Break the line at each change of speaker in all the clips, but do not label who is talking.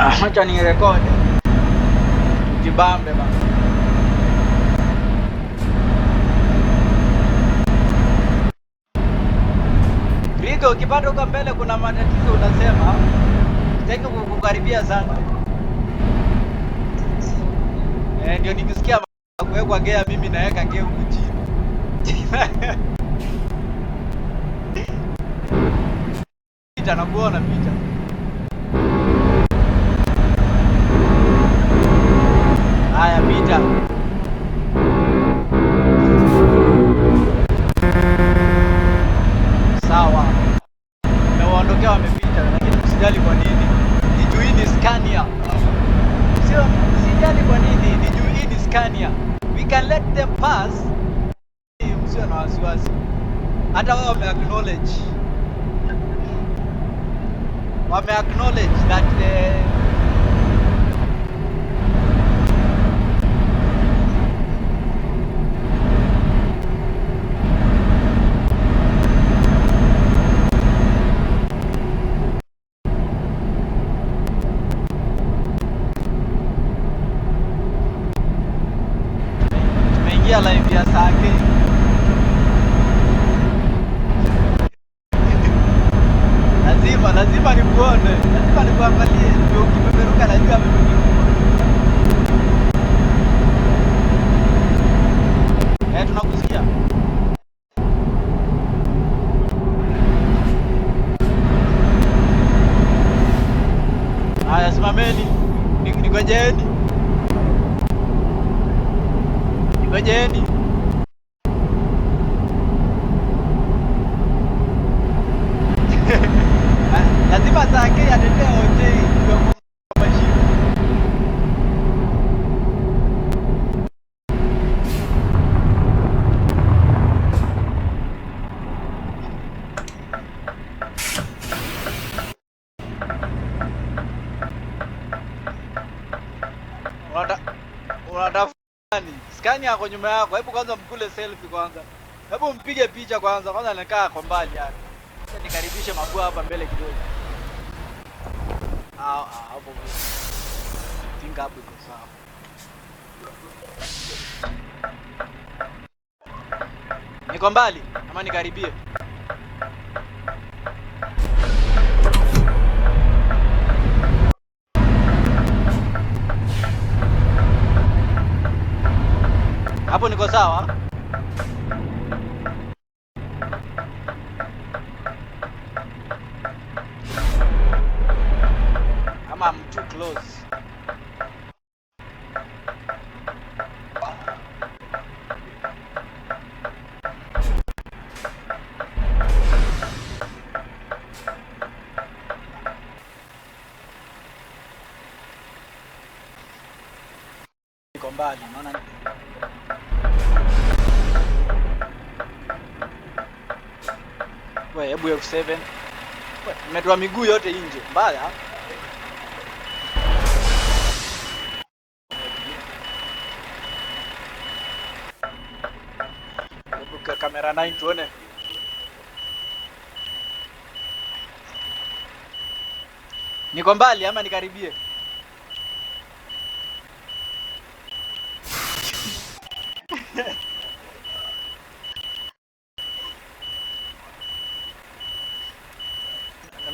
Acha ni record. Jibambe bana. Vigo ukipata huko mbele kuna matatizo unasema. Sitaki kukaribia sana. Ndio nikisikia kuwekwa gea mimi naweka gea huku chini. Picha nakuona picha. Haya picha. Sawa. Waondokea wamepita, lakini usijali kwa nini. Ni juu hii ni Scania. Sio, usijali kwa nini. Ni juu hii ni Scania. We can let them pass. Msio na wasiwasi. Hata wao wame acknowledge that tumeingia live ya Sake. Lazima nikuone, lazima nikuangalie, ndio ukipeperuka najua mimi. Tunakusikia. Haya, simameni. Ningojeni. Lazima Sake atetee OJ ndio mashimo. Unatafani Scania yako nyuma yako. Hebu kwanza mkule selfie kwanza. Hebu mpige picha kwanza. Kwanza anakaa kwa mbali hapa. Sasa nikaribishe mabua hapa mbele kidogo. Hapo. Tinga hapo iko sawa. Niko mbali ama nikaribie? Hapo niko sawa? I'm too close. Niko mbali, naona wewe, hebu F7. Umetoa miguu yote nje. Mbaya. Kamera 9 tuone. Niko mbali ama nikaribie?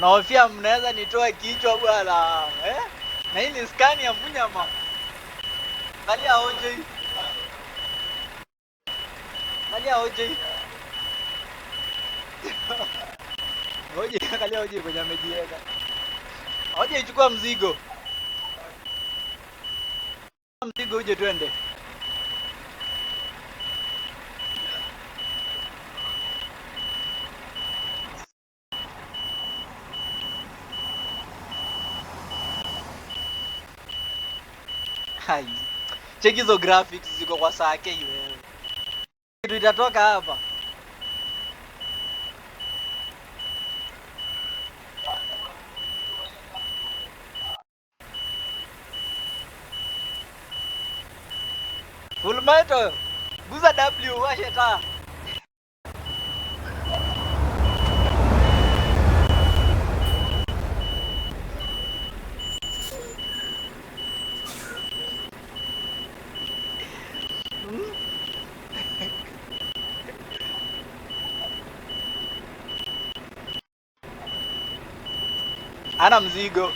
Naofia mnaweza nitoa kichwa bwana. Na hii ni Scania mnyama. Angalia OJ. Angalia OJ. Angalia OJ kwenye amejiweka. OJ chukua mzigo. Mzigo uje twende. Hai. Check hizo graphics ziko kwa Sake wewe. Kitu itatoka hapa. Fullmetal. Guza W washe taa. Ana mzigo.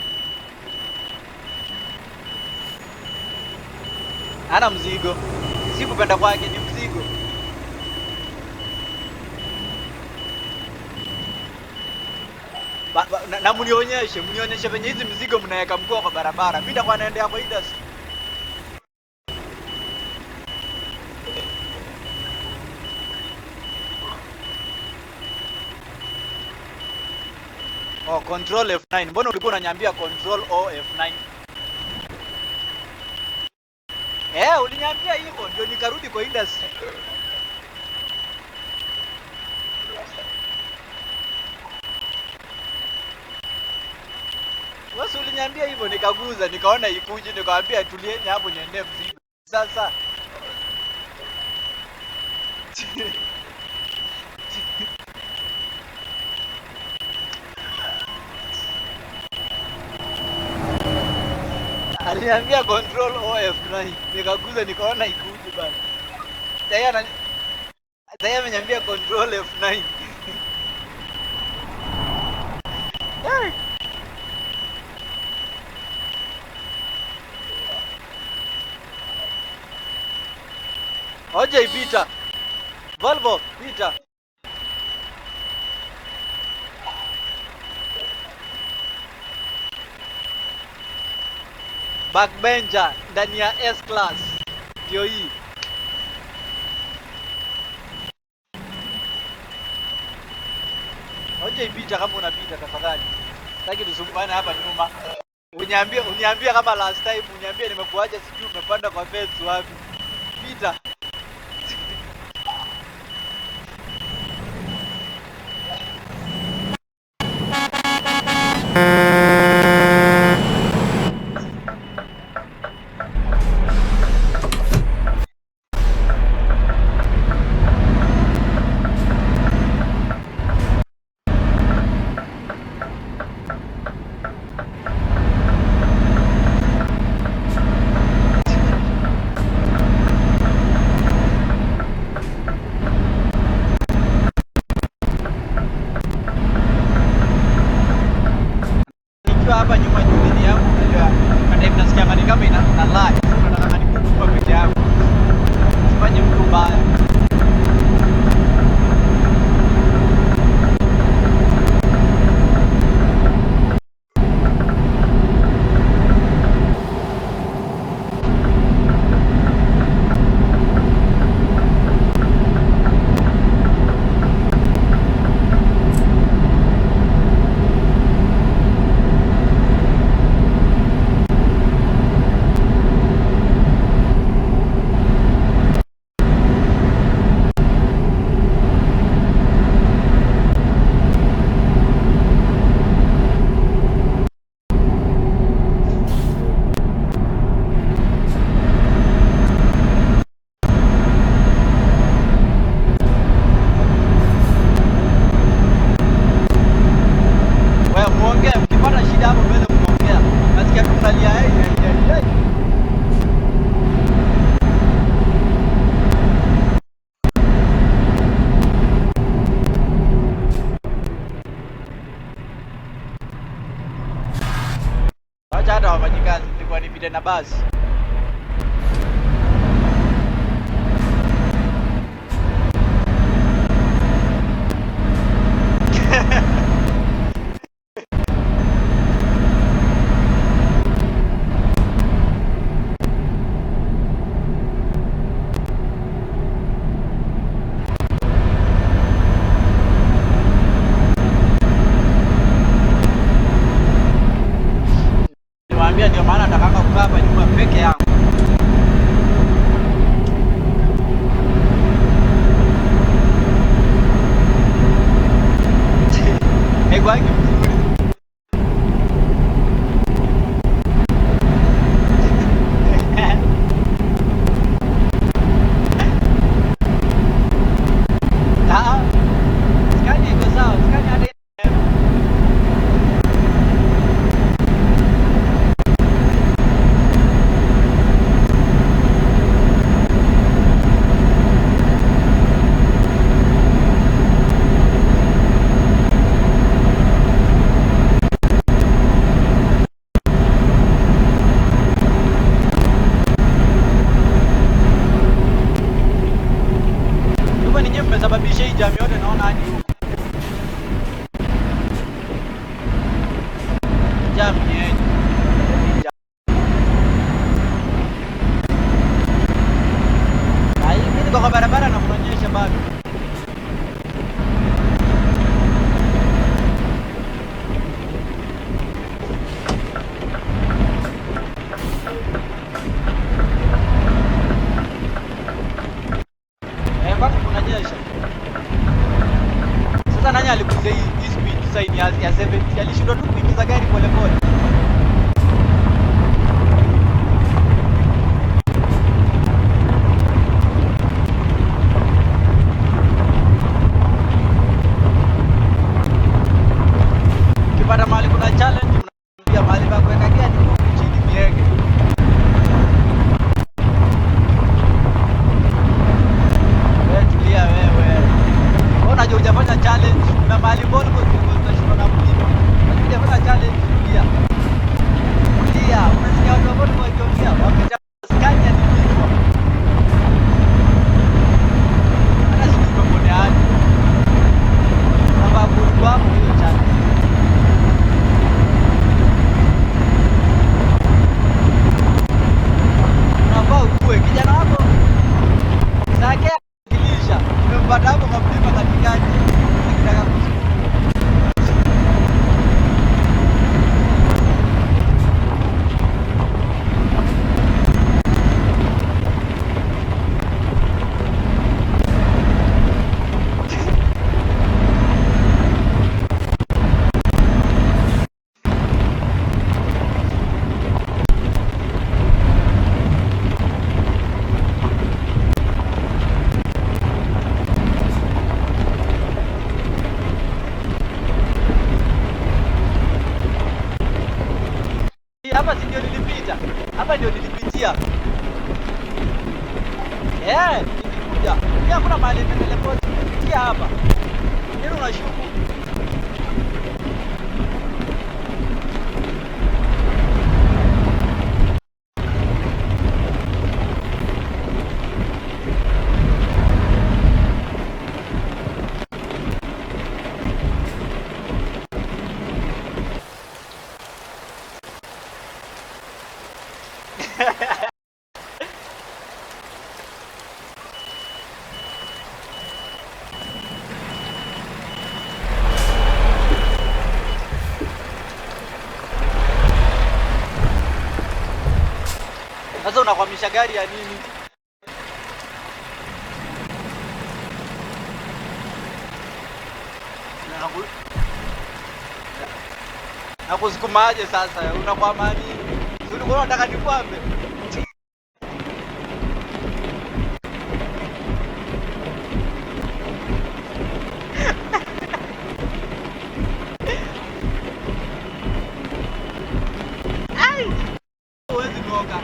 Ana mzigo. Si kupenda kwake, ni mzigo. Na mnionyeshe venye hizi mzigo mnaweka mkoa kwa barabara. Mimi nitakuwa naendea kwa industry. Oh, control F9. Mbona ulikuwa unaniambia control O F9? Uliniambia hivyo ndio nikarudi kwa industry. Wewe uliniambia hivyo nikaguza, nikaona ikuje, nikamwambia tulieni hapo niende mzigo. Sasa aliniambia control OF9, nikaguza nikaona ikuje bana. Sasa ameniambia control F9. Hoja ipita. Volvo pita. Backbencher ndani ya S class. Ndio hii. Hoja ipita kama unapita tafadhali. Sitaki tusumbane hapa nyuma. Uniambie kama last time, uniambie nimekuacha sijui umepanda kwa fence wapi. Pita. Hapa nyuma nyumbani yangu, unajua baadaye mnasikia mani kama ina lag, unataka nikukupa peke yangu, usifanye mtu mbaya. Hata wafanyikazi nilikuwa nipite na basi. Ndio maana nataka kukaa hapa nyuma peke unashindwa tu kuingiza gari polepole. Ukipata mahali kuna challenge, mnaambia mahali pa kuweka gari huko chini miege. Wewe tulia wewe. Unajua hujafanya challenge, kuna mahali bora unashindwa na mlima. Unajua hujafanya challenge, tulia. Tulia, unasikia watu ambao wakiongea, wameja Scania ni kichwa. Hata sijui umeponeaje. Sababu ulikuwa hapo hiyo challenge. Unafaa ukue kijana wako. Sake akilisha, umempata hapo kwa mlima katikati. Akitaka kusikia. Hapa si ndio nilipita? Hapa ndio nilipitia. Nilikuja. Pia kuna mahali nimeteleport. Nilipitia hapa. Nini unashuku? Sasa unakwamisha gari ya nini? Nakusikumaje sasa? Unakwama nini? Ulikuwa unataka nikwambe? Ai! Huwezi kuoga.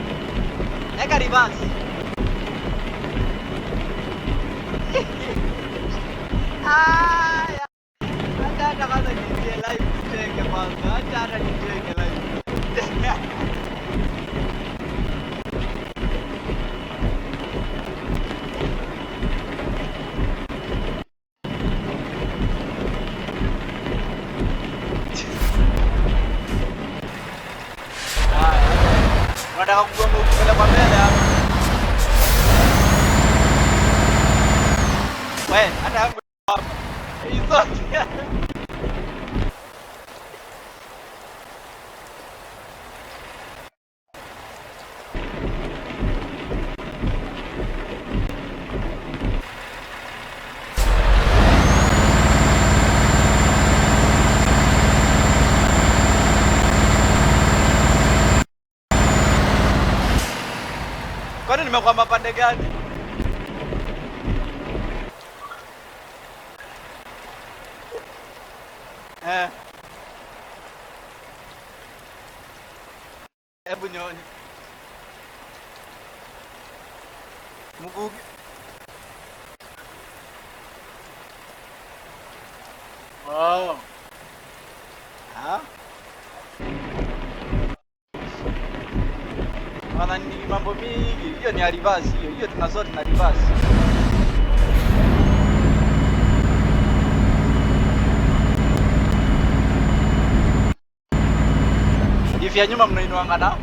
Eka reverse. Aya. Hata kwanza nitie live niteke kwanza. Hata niteke live. Unataka kugonga ukipeleka kwa mbele hapa. Wewe hata yangu hapa. Hizo. Kwani nimekwama pande gani? Hebu nyoni. Mgugi. Oh. Ha? Wana ni mambo mingi. Hiyo ni reverse hiyo. Hiyo tunasort na reverse. If ya nyuma mnainuanga na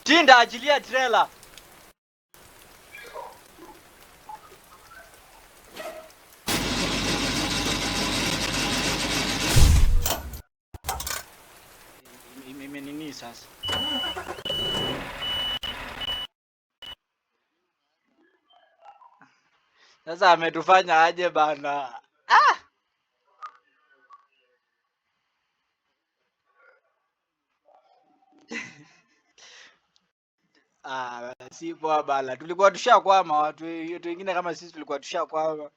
Tinda ajilia trailer. Nini sasa? Sasa ametufanya aje bana? Si poa bala. Tulikuwa tushakwama, watu wengine kama sisi tulikuwa tushakwama.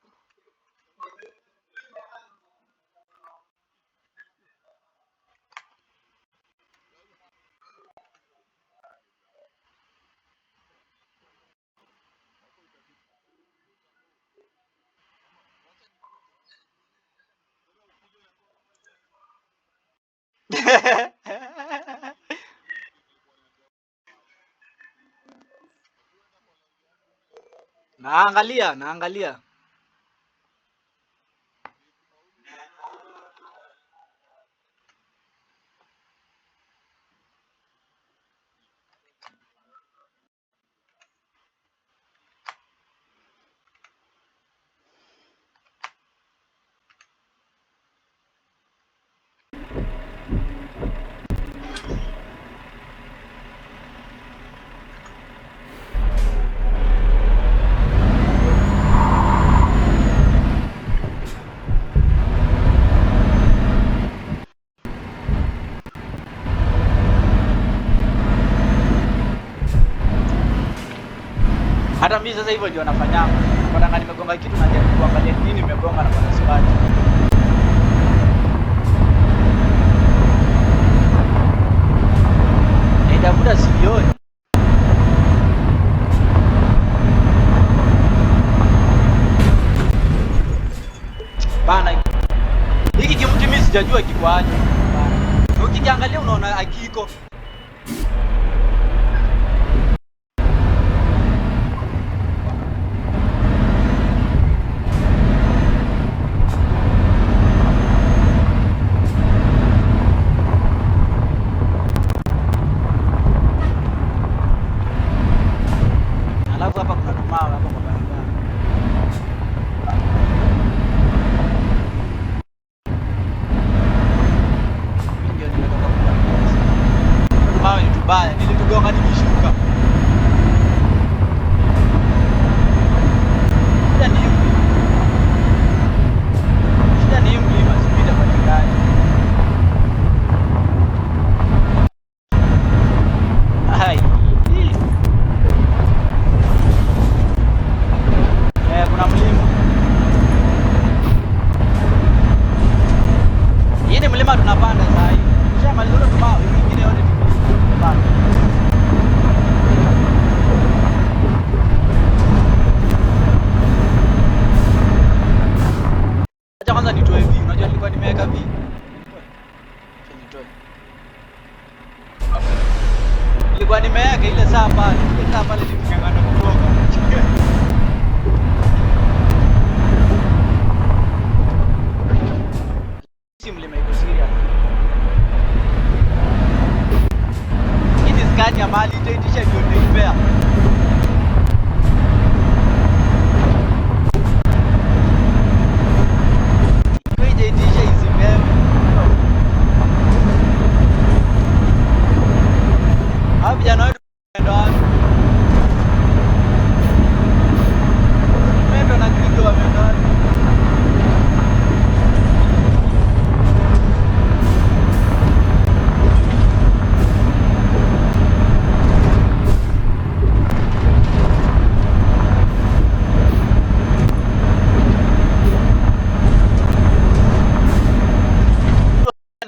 Naangalia. Hata mimi sasa hivyo ndio nafanyanga. Nataka nimegonga kitu na jaribu kuangalia nini nimegonga na kwa sababu. Nitafuta sioni. Bana. Hiki kimti mimi sijajua kiko aje. Bana. Ukiangalia unaona akiko. Nilitugonga nikishuka. Shida ni mlima sipita patikani. Kuna mlima. Hii ni mlima tunapanda sasa hivi. Shamaliza tumawe wengine yote tunapanda. Kwanza nitoe V, unajua nilikuwa nimeweka V. Nitoe. Nilikuwa nimeweka ile saa pale, ile saa pale nimekangana kutoka. Si mlima iko serious. Hii ni skani ya mali itaitisha ndio nitaipea. Vijana wetu wameenda wapi? Mendo na Gregory wameenda wapi?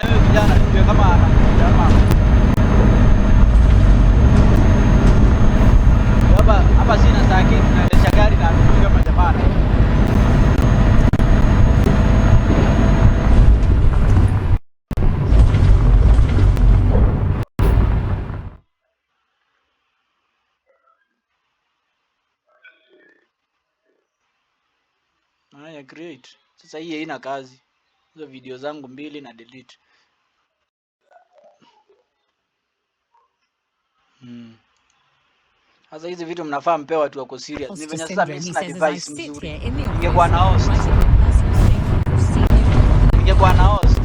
Na wewe kijana ndio kama hapa sina saa kitu naendesha gari na kupiga majamana. Haya, great. Sasa hii haina kazi. Hizo video zangu 2 na delete. Sasa hizi vitu mnafaa mpewa watu wako serious. Ni venye sasa mimi sina device mzuri. Ningekuwa na host. Ningekuwa na host.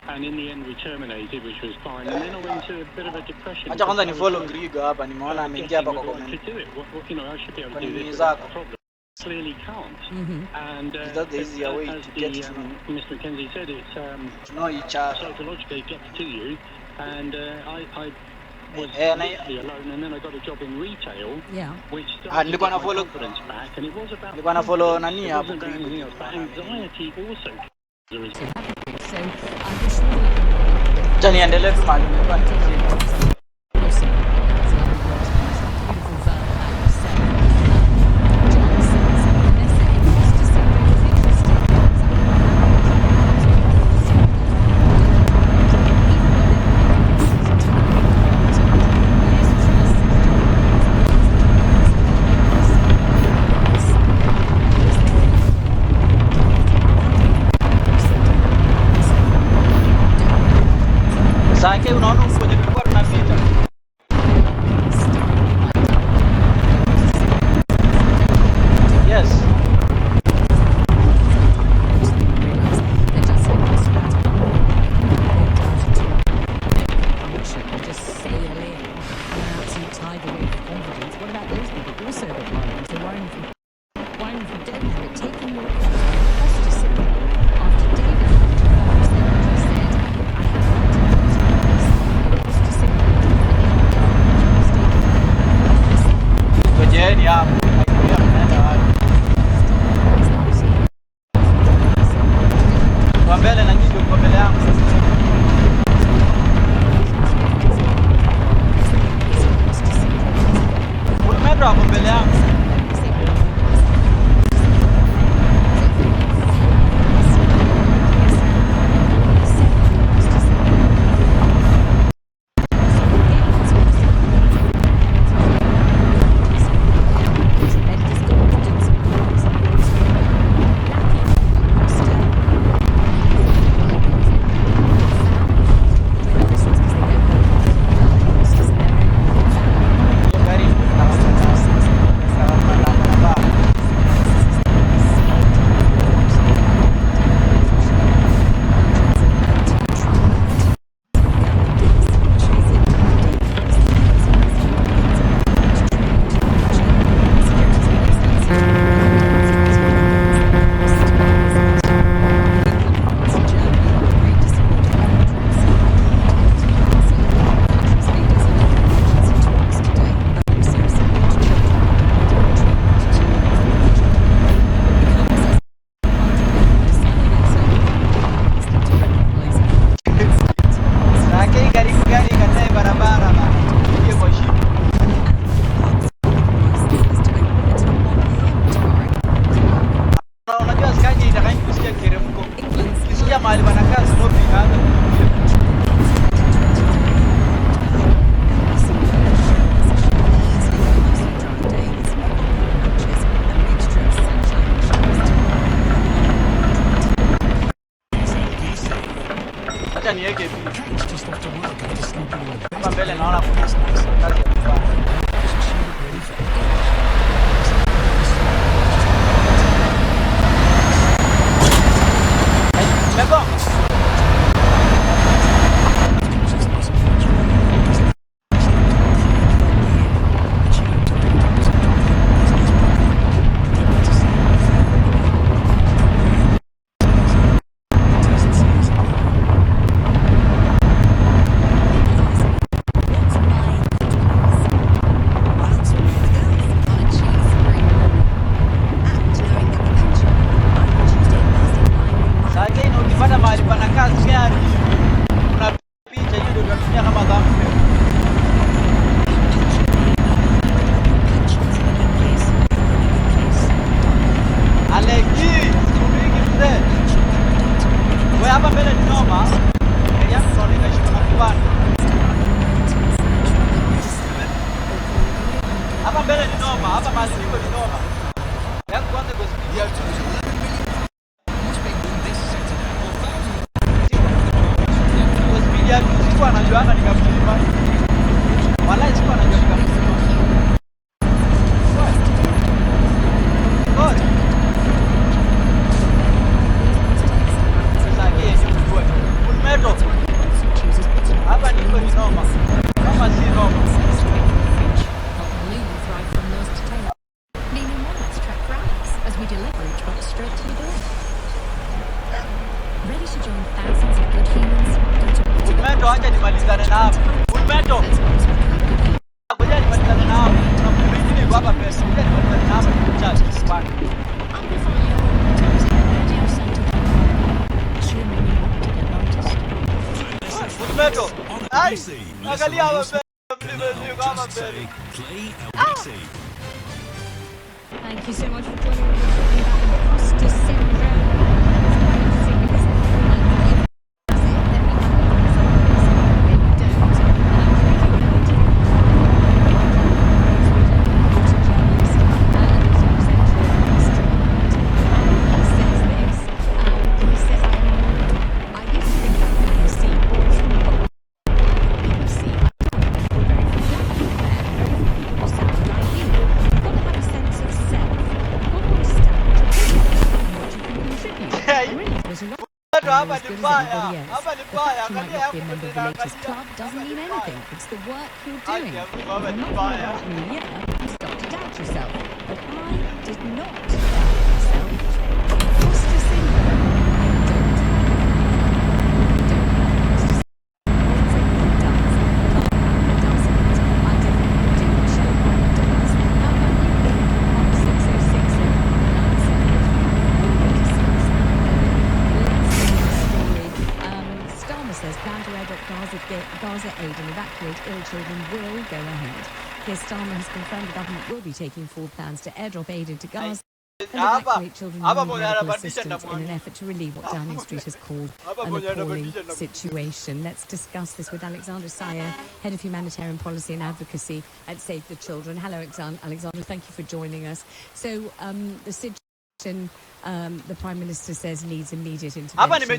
And in the end we terminated, which was fine. And then I went into a bit of a depression.
Acha kwanza ni follow Gregory hapa, nimeona ameingia hapa kwa comment.
You know, I should be able to do this. Clearly can't. And
that's the easier way to get to
Mr. McKenzie said it's
know each other.
Psychologically it gets to you. And I was completely alone, and then I got a job in retail, which started to get my confidence back, and it was about
nani hapo
anxiety also.
Acha niendelee tu mahali nimekuwa. Sasa unaona huko kwenye tulikuwa tunapita. Yes.
Just sail in an absolute tidal wave of confidence. What about those people also a bit worried? So worrying if you don't have it, taking your imposter syndrome. After David said, I have imposter syndrome.
Ngojeni hapo. Nakimbia mnaenda wapi? Kwa mbele na nyinyi kwa mbele yangu. Fullmetal hapo mbele yangu. niweke hapa mbele, naona kuna kazi ya kufanya. mbele ni noma, hapa mahali niko ni noma. Yangu kwanza kwa speed ya kwa speed ya siku anajuana nikamlima. Wala siku anajua nikamlima. What? Sasa yeye ni Fullmetal. Hapa niko ni noma. Kama si noma.
We deliver each box straight to your door. Ready to join thousands of good humans?
Fullmetal, acha nimalizane na hapo. Fullmetal. Ngoja nimalizane na hapo. Kuna mtu mwingine yuko hapa pesa. Ngoja nimalizane na hapo nimchache bwana. Fullmetal. Ai, angalia hapo pesa.
Thank you so much for joining me. Talking about imposter syndrome.
Hapa ni mbaya. Hapa ni mbaya. Angalia hapo
club doesn't mean anything. It's the work you're doing. You're not about me, yeah. You start to doubt yourself. But I did not doubt myself. Imposter syndrome. Gaza aid and evacuate ill children will go ahead. Keir Starmer has confirmed the government will be taking forward plans to airdrop aid into Gaza and evacuate children who need medical assistance in an effort to relieve what Downing Street has called an appalling situation. Let's discuss this with Alexander Sayer, Head of Humanitarian Policy and Advocacy at Save the Children. Hello, Alexander. Thank you for joining us. So, the situation the Prime Minister says needs immediate intervention.
It's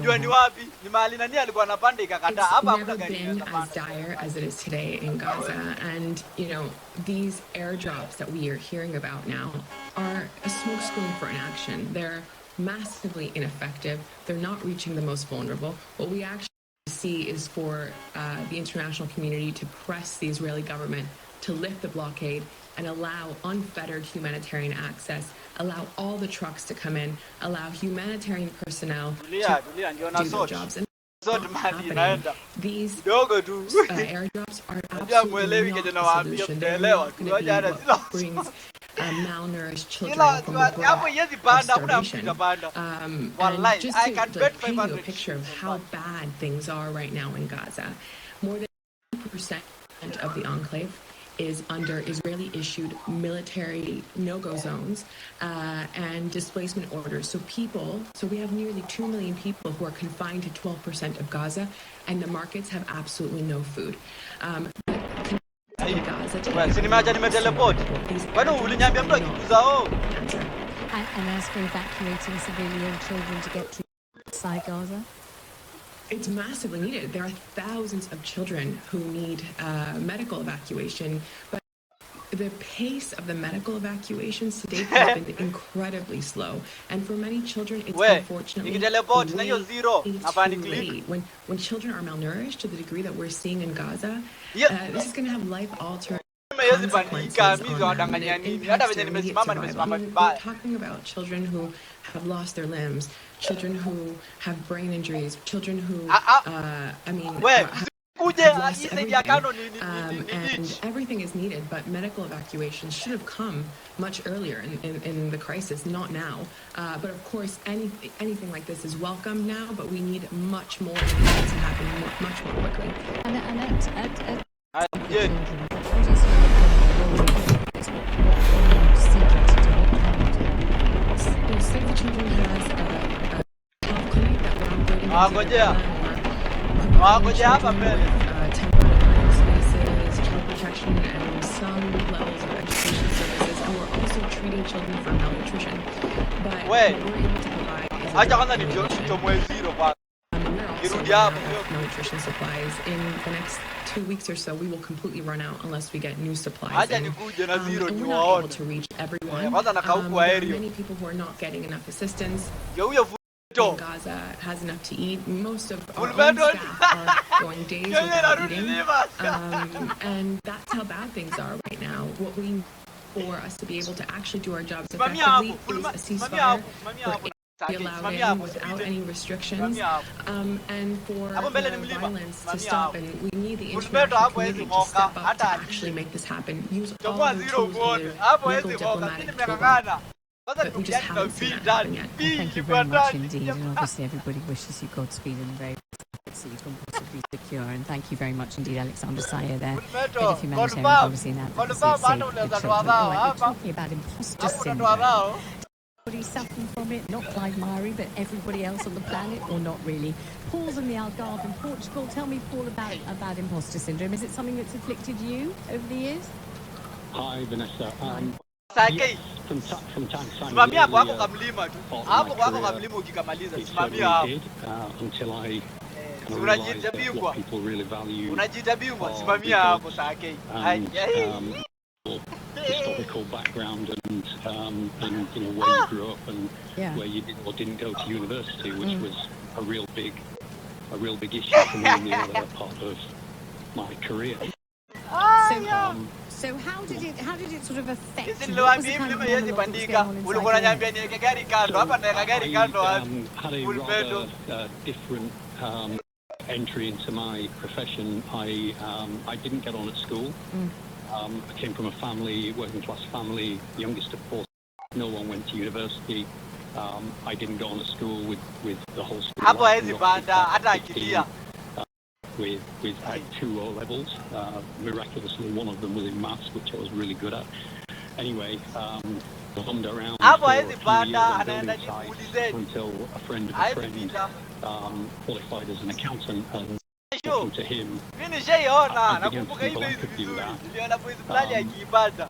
never been as dire as it is today in Gaza, and these airdrops that we are hearing about now are a smokescreen for inaction. They're massively ineffective. They're not reaching the most vulnerable. What we actually see is for the international community to press the Israeli government to lift the blockade and allow unfettered humanitarian access, allow all the trucks to come in, allow humanitarian personnel to do their jobs. And these airdrops are absolutely not the solution. They're not going to be what brings malnourished children from the brink of starvation. And just to paint you a picture of how bad things are right now in Gaza, more than 90% of the enclave is under Israeli-issued military no-go zones and displacement orders. So we have nearly 2 million people who are confined to 12% of Gaza, and the markets have absolutely no food. Gaza
and as for evacuating civilian children to get to inside Gaza?
It's massively needed. There are thousands of children who need medical evacuation, but the pace of the medical evacuations to date has been incredibly slow. And for many children, it's unfortunately way too late. When children are malnourished to the degree that we're seeing in Gaza, this is going to have life-altering consequences on them. It impacts their immediate survival. We're talking about children who have lost their limbs, children who have brain injuries, children who, have lost everything. And everything is needed, but medical evacuation should have come much earlier in the crisis, not now. But of course, anything like this is welcome now, but we need much more to happen much more quickly. Save the Children has a health clinic that we're operating temporary spaces, child protection, and some levels of education and we're also treating children for malnutrition. But what we're able to provide is a malnutrition supplies. In the next 2 weeks or so, we will completely run out unless we get new supplies. And we're not able to reach everyone. There are many people who are not getting enough assistance. In Gaza has enough to eat. Most of our own staff are going days without eating. And that's how bad things are right now. What we need for us to be able to actually do our jobs effectively is a ceasefire. Be allowed in without any restrictions, and for the violence to stop. And we need the international community to step up to actually make this happen. Use all the tools in their legal diplomatic toolbox. But we just haven't seen that happen yet.
Well, thank you very much indeed. And obviously everybody wishes you Godspeed and very so you can possibly secure. And thank you very much indeed, Alexander Sayer there, Head of Humanitarian Policy and Advocacy at Save the Children. All right, we're talking about imposter syndrome. Everybody suffering from it, not Clive Myrie, but everybody else on the planet, or not really. Paul's in the Algarve in Portugal. Tell me, Paul, about imposter syndrome. Is it something that's afflicted you over the years?
Hi, Vanessa.
Yes,
from time to time,
simamia hapo hapo kamlima tu. Hapo kwako kamlima ukikamaliza simamia hapo.
Until I
unajiita bingwa. Unajiita bingwa, simamia hapo Sake.
Historical background and you know where you grew up and where you did or didn't go to university, which was a real big issue for me in the other part of my career.
So how did it sort of affect you?
I had a rather different entry into my profession. I didn't get on at school. I came from a working class family, youngest of four. No one went to university. I didn't go on at school with the whole school. With I had 2 O levels. Miraculously, one of them was in maths, which I was really good at. Anyway, bummed around for a few years on building sites until a friend of a friend qualified as an accountant, and talking to him, I began to see that I could do that.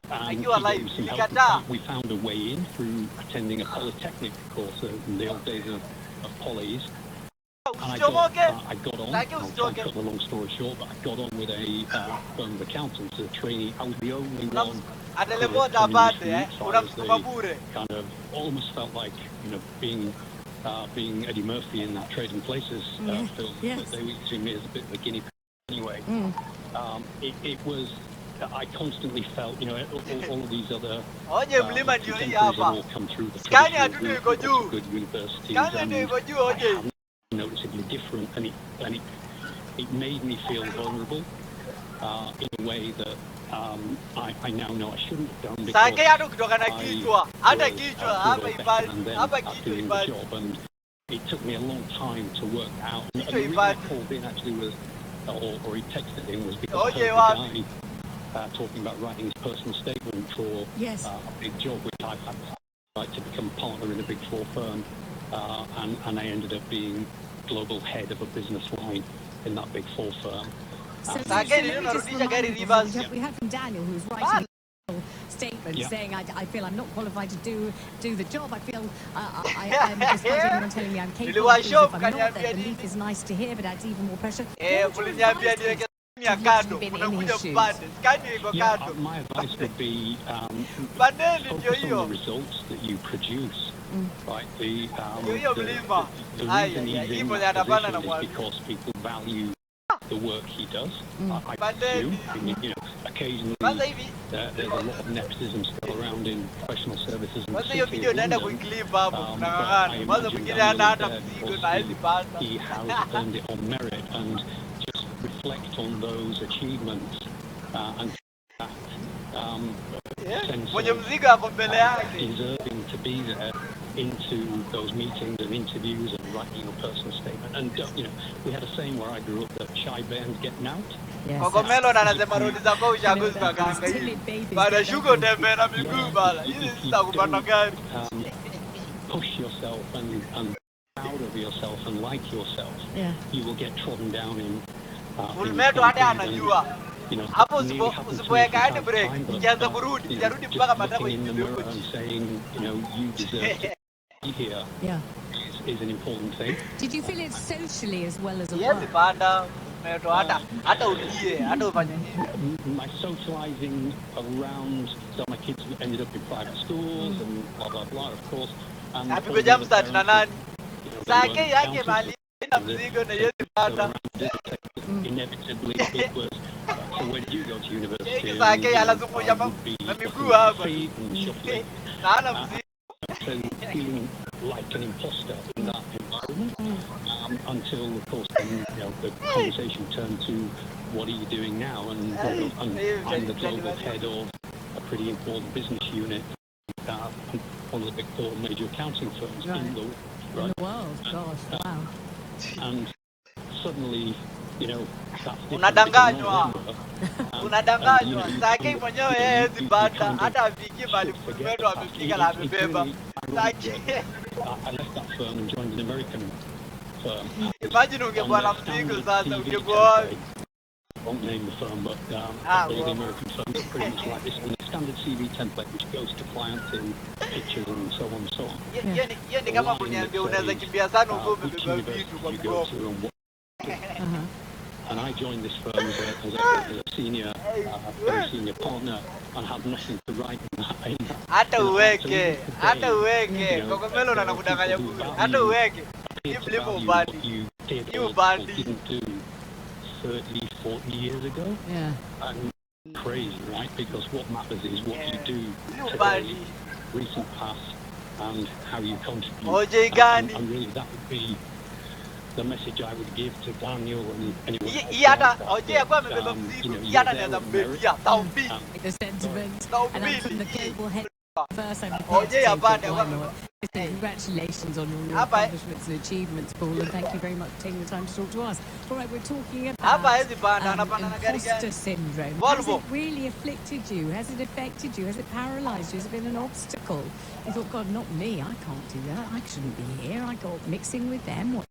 And he gave me some help. We found a way in through attending a polytechnic course in the old days of polys. And I got on, I'll try and cut the long story short, but I got on with a firm of accountants as a trainee. I was the only one kind of almost felt like, you know, being Eddie Murphy in that Trading Places film. Yes. They were using me as a bit of a guinea pig anyway. It was, I constantly felt, you know, all of these other contemporaries have all come through the good universities, and noticeably different, and it made me feel vulnerable in a way that I now know I shouldn't have done, because I was doing the job, and it took me a long time to work out. And the reason I called in actually was, or he texted in, was because I heard the guy talking about writing his personal statement for a big job, which I've had to become a partner in a Big Four firm. And I ended up being global head of a business line in that Big Four firm.
So we heard from Daniel, who was writing a statement saying, I feel I'm not qualified to do the job. I feel I'm despite everyone telling me I'm capable. If I'm not, that belief is nice to hear, but adds even more pressure.
My advice would be focus on the results that you produce. Right? The reason he's in that position is because people value the work he does. I presume, you know, occasionally there's a lot of nepotism still around in professional services and particularly in London, but I imagine that he has earned it on merit, and just reflect on those achievements and that sense of deserving to be there into those meetings and interviews and writing your personal statement. And you know, we had a saying where I grew up that shy bands getting out.
Yes,
push yourself and proud of yourself and like yourself. You will get trodden down in you know,
hapo
nearly happened to me
usipoweka
from
hadi
time to
break
time, but,
ikianza kurudi
you know,
yarudi
just
mpaka matako
looking in the
ikiwe
mirror
huko
and
chini.
saying, you know, you deserve to be here is an important thing.
Did you feel it socially as well as at
Yes,
work?
panda umeto hata ulie hata ufanye nini.
My socializing around, so my kids ended up in private schools and blah blah blah, of course. And all
Apigwe
the other
jump start na
parents,
nani?
you know,
Sake
they
yake
weren't
mali
counted,
na mzigo na yes
so
panda.
around it, inevitably it was, so where did you go to university?
Yeki
And,
sake
you know,
alazungusha
I would be
na
looking
miguu
at
hapa.
feet and shuffling.
Na ana mzigo.
So feeling like an imposter in that environment, until of course then, you know, the conversation turned to what are you doing now, and, you know, and I'm the global head of a pretty important business unit, one of the big four major accounting firms in the
world. Gosh, wow.
And suddenly, you know, that's
Unadanganywa. Unadanganywa. Sake mwenyewe yeye hezi panda hata afikie mali Fullmetal amefika la amebeba. Sake
I left that firm and joined an American firm.
imagine ungekuwa na mzigo sasa ungekuwa
won't name the firm, but all the American firms are pretty much like this. And the standard CV template, which goes to clients in pictures and so on and so on.
Yeye ni kama kuniambia unaweza kimbia sana uko umebeba vitu kwa mgongo.
And I joined this firm as a senior, very senior partner, and had nothing to write in that.
Hata uweke Kokomelo na nakudanganya bure. Hata uweke hii mlimo ubandi. Hii ubandi.
Didn't do 30, 40 years ago.
Yeah.
And crazy, right? Because what matters is what you do today, recent past, and how you contribute. And really that would be the message I would give to Daniel and anyone else.
The sentiment, and I'm from the global head first. Congratulations on all your accomplishments and achievements, Paul, and thank you very much for taking the time to talk to us. All right, we're talking about imposter syndrome. Has it really afflicted you? Has it affected you? Has it paralysed you? Has it been an obstacle? You thought, God, not me. I can't do that. I shouldn't be here. I got mixing with them. What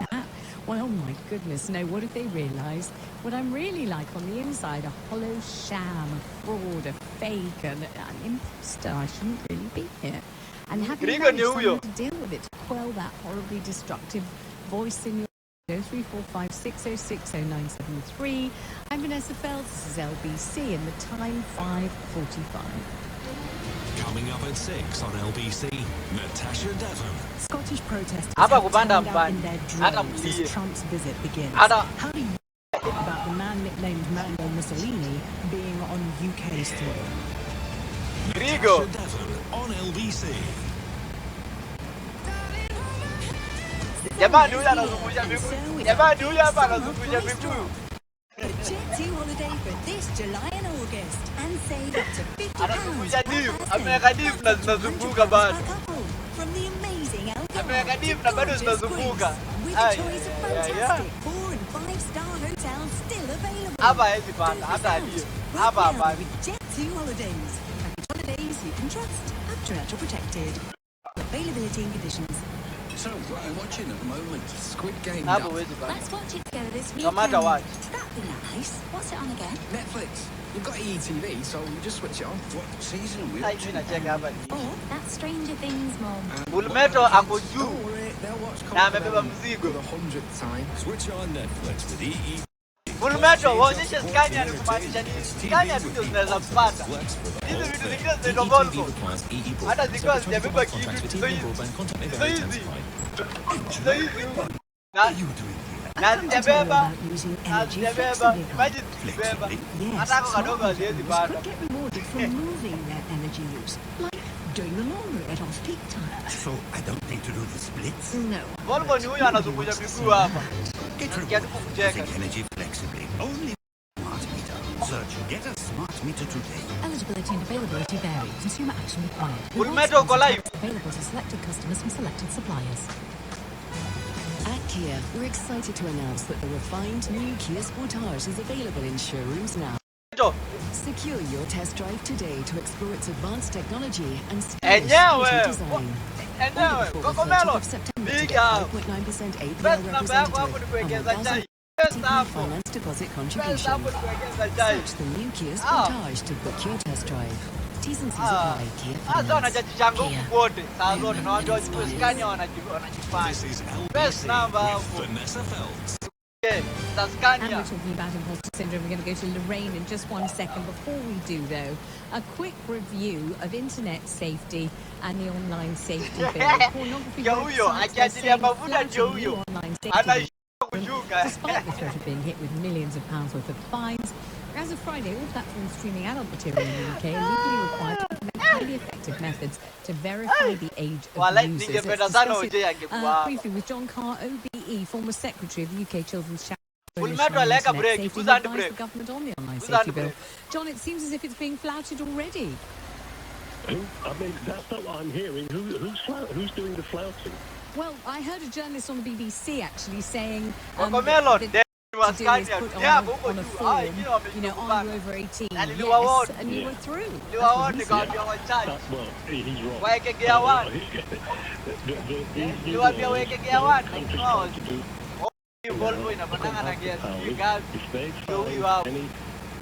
that? Well, my goodness, no, what if they realise what I'm really like on the inside? A hollow sham, a fraud, a fake, an imposter. I shouldn't really be here. And have you managed someone to deal with it, to quell that horribly destructive voice in your 0345 606 0973. I'm Vanessa Felds, this is LBC, and the time 5:45.
Coming up at 6 on LBC, Natasha Devon.
Scottish protesters have turned out in their droves as Trump's visit begins. How do you feel about the man nicknamed Mando Mussolini being on UK soil?
Natasha Devon on LBC.
Jamani huyu anazungusha miguu. Jamani huyu hapa anazungusha miguu.
Jet 2 holiday for this July and August and save up to £50
Anazungusha divu. Ameweka divu na zinazunguka bado.
From the amazing
ameweka divu na bado zinazunguka.
With a choice of fantastic 4- and 5-star hotels still available.
Hapa hizi panda hata aliyo. Hapa hapa
with Jet 2 holidays. Package holidays you can trust, up-to-natural protected. Availability and conditions.
So, what are you watching at the moment? Squid Game.
Hapa huwezi panda.
Let's watch it together this weekend.
Kamata watch.
That thing nice. What's it on again?
Netflix. You've got ETV, so you just switch it on. What season are we
Hai mimi nacheka hapa ni.
Oh, that's Stranger Things, Mom.
Fullmetal ako juu.
Don't worry, they'll watch
Na amebeba mzigo.
for the 100th time. Switch on Netflix with EE.
Fullmetal waonyeshe Scania ni kumaanisha nini? Scania ndio zinaweza kupata. Hizi vitu zingine zinaitwa Volvo. Hata zikiwa zijabeba kitu hizo hizi. Na zijabeba. Imagine zikibeba. Hata ako kadogo haziwezi panda.
Could get rewarded for moving their energy use, like doing the laundry at off-peak time.
So I don't need to do the splits?
No.
Volvo ni huyo anazungusha miguu hapa.
Get
Nasikia tu kucheka.
using energy flexibly. Only smart meter. Search Get a Smart Meter today.
Eligibility and availability vary. Consumer action required.
Fullmetal uko live.
Available to selected customers from selected suppliers.
At Kia, we're excited to announce that the refined new Kia Sportage is available in showrooms now. Secure your test drive today to explore its advanced technology and stylish design.
Enyewe, Kokomelo. Big up.
5.9% APR
Best number yako hapo
representative.
ni kuwekeza chai.
finance deposit contribution. Search the new Kia Sportage to book your test drive. T's and C's apply. Kia Finance. Kia. Movement that inspires.
This is LBC with Vanessa Feltz.
And we're talking about imposter syndrome. We're going to go to Lorraine in just 1 second. Before we do, though, a quick review of internet safety and the online safety bill. Pornography websites are saying flouting new online safety bill, despite the threat of being hit with millions of pounds worth of fines. As of Friday, all platforms streaming adult material in the UK are legally required to implement highly effective methods to verify the age of users. Let's discuss it briefly with John Carr, OBE, former Secretary of the UK Children's Charity Coalition on Internet Safety, who advised the government on the online safety bill. John, it seems as if it's being flouted already.
I mean, that's not what I'm hearing. Who's doing the flouting?
Well, I heard a journalist on the BBC actually saying to do is put on a form, are you over 18? Yes, and you were through.
Well, he's wrong. If they find any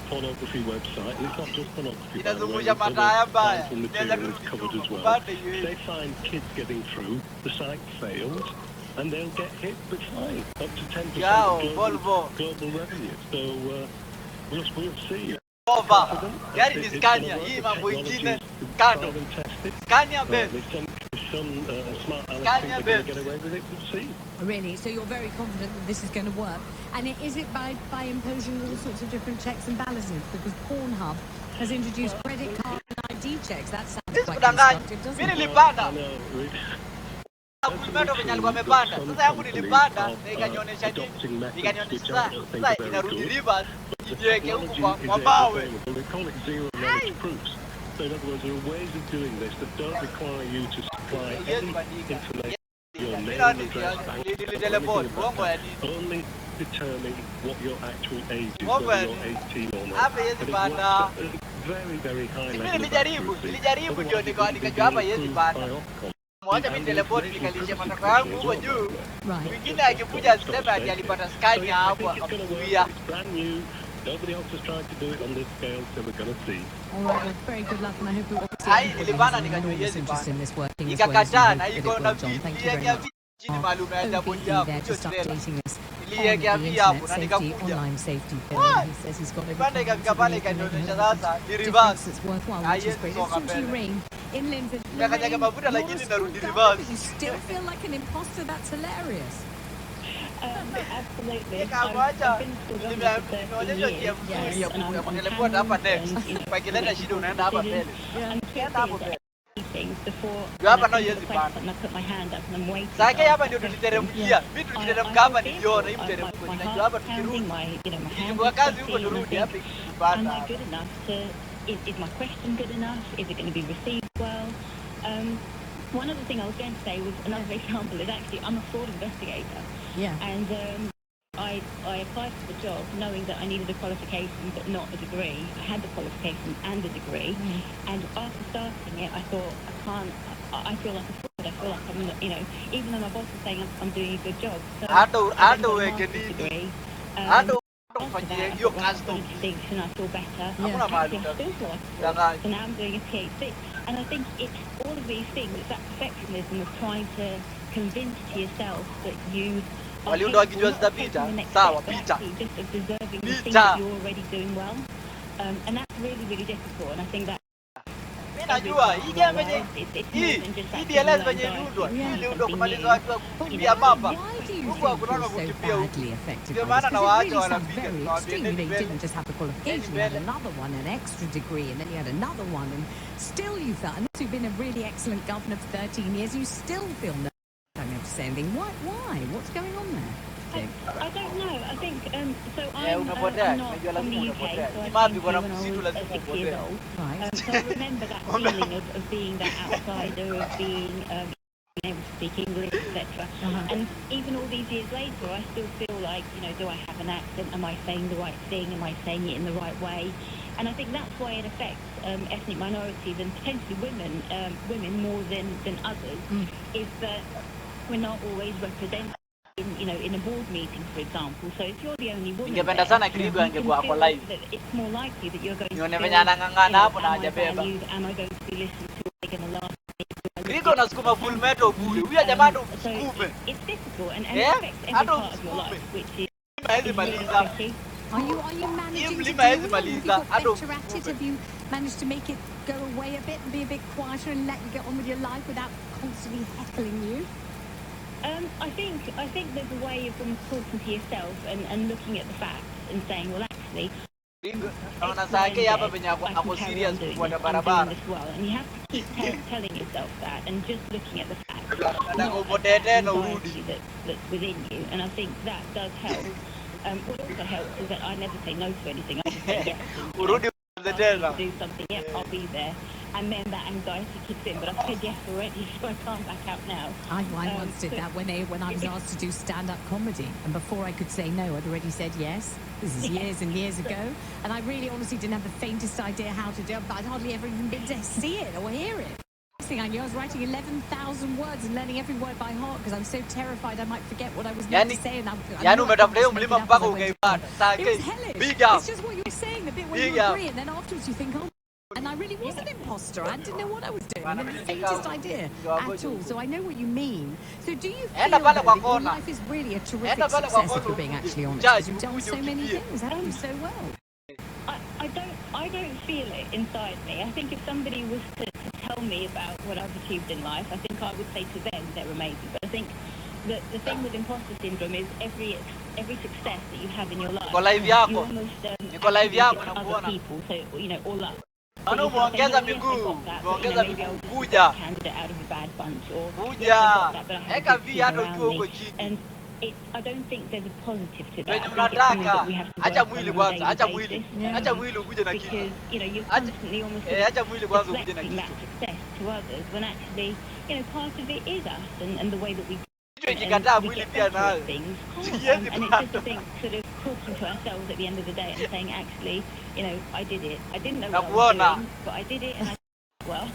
pornography website, and it's not just pornography, by the way, other material is covered as well. If they find kids getting through, the site fails, and they'll get hit with fine, up to 10% global revenue. So we'll see.
Gari ni Scania, hii mambo ingine kando. Scania Benz.
Some smart Alex think they're going to get away with it. We'll see.
Really? So you're very confident that this is going to work? And is it by imposing all sorts of different checks and balances? Because Pornhub has introduced credit card and ID checks. That sounds quite constructive, doesn't it?
Fullmetal venye alikuwa amepanda. Sasa yangu nilipanda na ikanionyesha nini? Ikanionyesha sasa inarudi reverse. Ijiweke huku kwa mawe.
They call it zero knowledge proofs. So in other words, there are ways of doing this that don't require you to supply any information. Your name, address, bank account, only determine what your actual age is, whether you're 18 or not. And it works at a very, very high level of accuracy.
Moja mimi telefoni nikalisha matako yangu huko juu. Mwingine akikuja asema ati alipata Scania hapo akakuia.
Nobody else has tried to do it on this scale, so we're going to see.
All right, well, very good luck, and I hope it will
nilipanda nikajua yezi bana. Nikakataa na iko na viti ya chini maalum ya jambo yako. Niliwekea pia hapo na nikakuja.
Online safety bill. He says he's got
Nipanda ikafika pale ikanionyesha sasa ni reverse.
It's worthwhile, which is great. It's actually rain. In Lindsay,
Nikakanyaga mafuta lakini narudi reverse.
You still feel like an imposter? That's hilarious.
Absolutely.
Nimeonyesha hapa next. Pakileta shida unaenda hapa mbele. Ukienda hapo mbele. Hapa ndio yezi bana. Sasa hapa ndio tuliteremkia. Mimi tuliteremka hapa niliona hii mteremko. Ninajua hapa tukirudi. Kwa kazi huko turudi hapa ikipanda.
Is my question good enough? Is it going to be received well? One other thing I was going to say was another example is actually I'm a fraud investigator.
Yeah.
And I applied for the job knowing that I needed a qualification but not a degree. I had the qualification and the degree. And after starting it, I thought I feel like a fraud. I feel like I'm not, even though my boss is saying I'm doing a good job. So I degree.
Ufanyie hiyo custom
distinction, I feel better.
Yeah.
So now I'm doing a PhD, and I think it's all of these things. It's that perfectionism of trying to convince to yourself that you are
waliunda wakijua zitapita sawa pita
just of deserving the things that you're already doing well, and that's really, really difficult. And I think that
najua hii game yenye hii DLS venye iliundwa iliundwa kumaliza watu wa kukimbia mapa huko hakuna kukimbia huko ndio maana na waacha wanapiga na wabiende
didn't just have the qualification, you had another one, an extra degree, and then you had another one, and still you felt, and you've been a really excellent governor for 13 years, you still feel no, I don't have to say anything. Why? What's going on there?
I don't know. I think so. I'm not from the UK, so I came here when I was 6 years old. So I remember that feeling of being that outsider, of being able to speak English, etc. And even all these years later, I still feel like, do I have an accent? Am I saying the right thing? Am I saying it in the right way? And I think that's why it affects ethnic minorities and potentially women more than others. Is that we're not always represented you know, in a board meeting, for example. So if you're the only woman
Ningependa sana Gregory angekuwa hapo live.
it's more likely that you're going to
Nione
feel,
venye anang'ang'ana hapo na
am I
hajabeba.
valued? Am I going to be listened to? Are they going to laugh?
Gregory anasukuma Fullmetal bure. Huyu jamaa ndo msukume.
It's difficult and it affects every part of your life, which is
Hawezi maliza.
Are you managing to do
mlima hawezi
it? Have you
maliza.
got better at it? Have you managed to make it go away a bit and be a bit quieter and let you get on with your life without constantly heckling you?
I think there's a way of talking to yourself and looking at the facts and saying, well, actually,
Naona saa yake hapa venye ako serious kufuata barabara.
And you have to keep telling yourself that and just looking at the facts. That's within you, and I think that does help. What also helps is that I never say no to anything. I just say yes. Do something, yes, I'll be there. And then that anxiety kicks in, but I've said yes already, so I can't back out now.
I once did that when I was asked to do stand-up comedy, and before I could say no, I'd already said yes. This is years and years ago, and I really honestly didn't have the faintest idea how to do it, but I'd hardly ever even been to see it or hear it. Next thing I knew, I was writing 11,000 words and learning every word by heart because I was so terrified I might forget what I was meant to say. And it was hellish. It's just what you were saying, the bit where you agree, and then afterwards you think, oh, and I really was an imposter. I didn't know what I was doing. I didn't have the faintest idea at all. So I know what you mean. So do you feel that your life is really a terrific success if you're being actually honest? Because you've done so many things, haven't you, so well?
I don't feel it inside me. I think if somebody was to tell me about what I've achieved in life, I think I would say to them they're amazing. But I think the thing with imposter syndrome is every success that you have in your life, you almost other people. So, you know, all up.
Muongeza miguu, muongeza miguu, kuja. Kuja. Eka viatu ukiwa uko chini.
I don't think there's a positive to that.
Wenye mnataka, acha mwili kwanza, acha mwili. Acha mwili ukuje na kitu.
Because, you know, you're constantly almost
acha mwili kwanza ukuje na kitu.
that success to others when actually, you know, part of it is us and the way that we
ikikataa mwili pia nayo.
And it's just a thing, sort of talking to ourselves at the end of the day and saying, actually, you know, I did it. I didn't know what I was doing, but I did it and I did it well.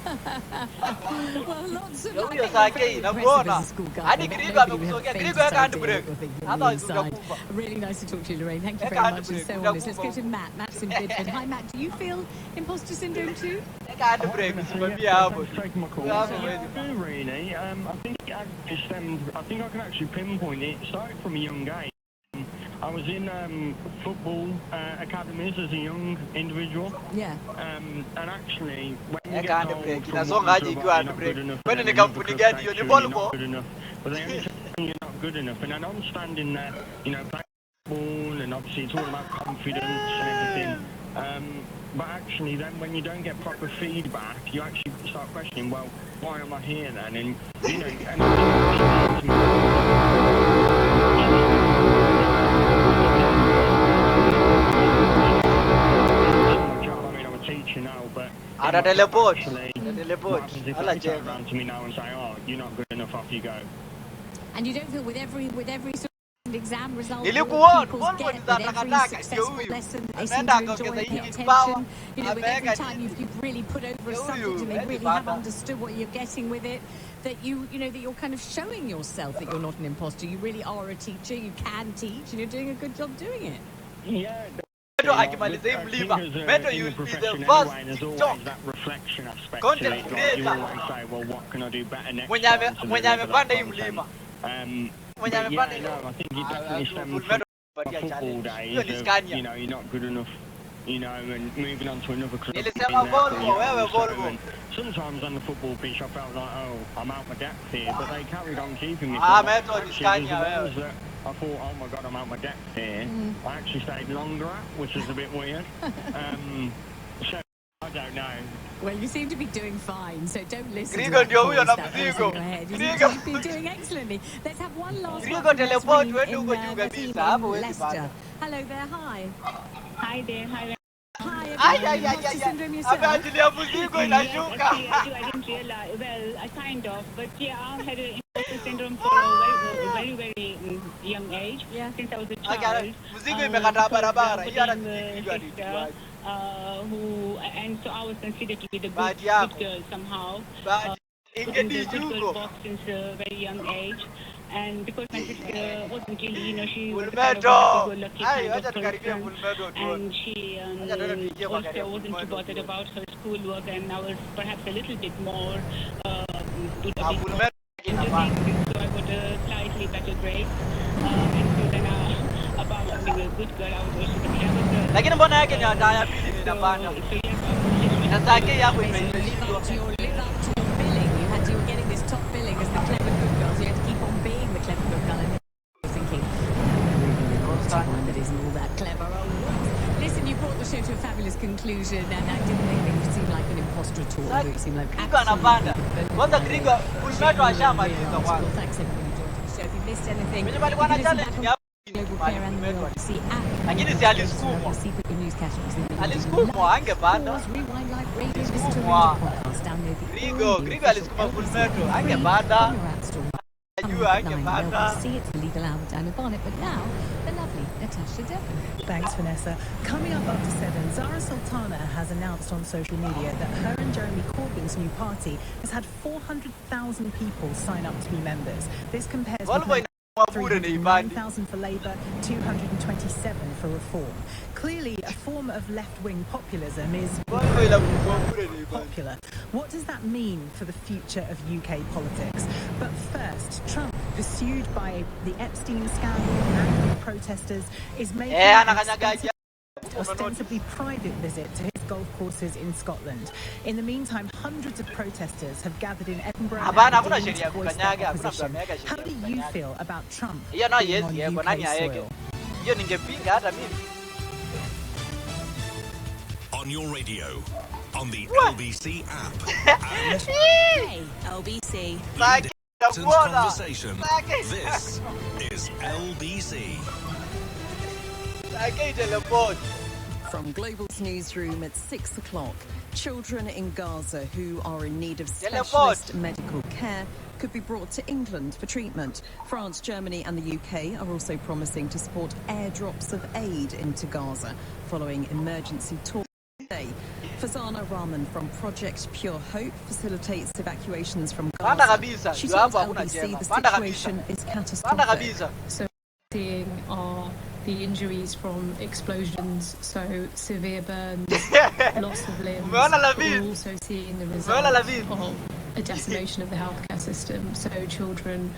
Well, lots of
Huyo sake namuona. Hadi Gregory amekusogea. Gregory aka handbrake. Hata utakufa.
Really nice to talk to you, Lorraine. Thank you very much and so honest. Let's go to Matt. Matt's in Bidford. Hi, Matt. Do you feel imposter syndrome too?
Eka handbrake usimamia hapo.
Taking my call. Really, I think it stemmed. I think I can actually pinpoint it. It started from a young age. I was in football academies as a young individual.
Yeah.
And actually, when you
get
told from what you're not good enough,
when
you're not good enough, but then every time you're not good enough, and then I'm standing there, you know, playing football, and obviously it's all about confidence and everything. But actually, then when you don't get proper feedback, you actually start questioning, well, why am I here then? And you know, and teacher now, but
teleport.
Around to me now and say, oh, you're not good enough, off you go.
And you don't feel with every sort of exam result,
Nilikuona,
people get with every successful lesson, they seem to enjoy the attention. You know, with every time you've really put over a subject and they really have understood what you're getting with it, that you know, that you're kind of showing yourself that you're not an imposter. You really are a teacher, you can teach, and you're doing a good job doing it.
Yeah.
Akimaliza hii mlima, Meto you be the first talk. Content creator. Mwenye amepanda hii mlima. Mwenye amepanda hii mlima.
I think it definitely stems from football days of, you know, you're not good enough, you know, and moving on to another club. Sometimes on the football pitch I felt like, oh, I'm out my depth here, but they carried on keeping me. I thought, oh my God, I'm out my depth here. I actually stayed longer at, which is a bit weird. So, I don't know.
Well, you seem to be doing fine, so don't listen to
Gregory,
that voice that goes in your head. You seem to be doing excellently. Let's have one last one from the team in Leicester. Hello there, hi.
Hi there, hi there.
Hi, imposter syndrome yourself?
I didn't realize, well, I kind of, but yeah, I had an imposter syndrome for a very, very young age, since I was a child. And so I was considered to be the good girl somehow. In the good girl box since a very young age. And because my sister wasn't really, she was
Fullmetal.
kind of happy-go-lucky kind of
Acha tukaribia
person,
Fullmetal tu.
and she also wasn't too bothered about her schoolwork, and I was perhaps a little bit more into
Fullmetal
things, so I got a slightly better grade. And so then, apart from being a good girl, I was also the clever girl.
Lakini mbona yake ni ada ya pili inapanda? Na zake yako imeshindwa.
You were getting this top billing as the clever good girl, so you had to keep on being the clever good girl. And you're thinking, one that isn't all that clever. Oh, listen, you brought the show to a fabulous conclusion, and I didn't make you seem like an imposter at all. You seem like
anapanda. Kwanza Gregory Fullmetal ashamaliza kwanza.
Thanks everybody who joined the show. If you missed anything,
Mwenye walikuwa na challenge ni hapo. Lakini si alisukumwa. Alisukumwa angepanda. Alisukuma. Gregory alisukuma Fullmetal angepanda. Ajua angepanda.
See it's the legal hour down at Bonnet, but now the lovely Natasha Devon.
Thanks, Vanessa. Coming up after 7, Zara Sultana has announced on social media that her and Jeremy Corbyn's new party has had 400,000 people sign up to be members. This compares with 309,000 for Labour, 227 for Reform. Clearly, a form of left-wing populism is popular. What does that mean for the future of UK politics? But first, Trump, pursued by the Epstein scandal and the protesters, is making ostensibly private visit to his golf courses in Scotland. In the meantime, hundreds of protesters have gathered in Edinburgh to voice their opposition. How do you feel about Trump being on UK soil?
On your radio, on the LBC app, and
Hey, LBC.
Conversation. This is LBC.
From Global's newsroom at 6 o'clock, children in Gaza who are in need of specialist medical care could be brought to England for treatment. France, Germany and the UK are also promising to support airdrops of aid into Gaza following emergency talks today. Fazana Rahman from Project Pure Hope facilitates evacuations from Gaza. She tells LBC the situation is catastrophic.
So seeing are the injuries from explosions, so severe burns, loss of limbs. We're also seeing the result of a decimation of the healthcare system. So children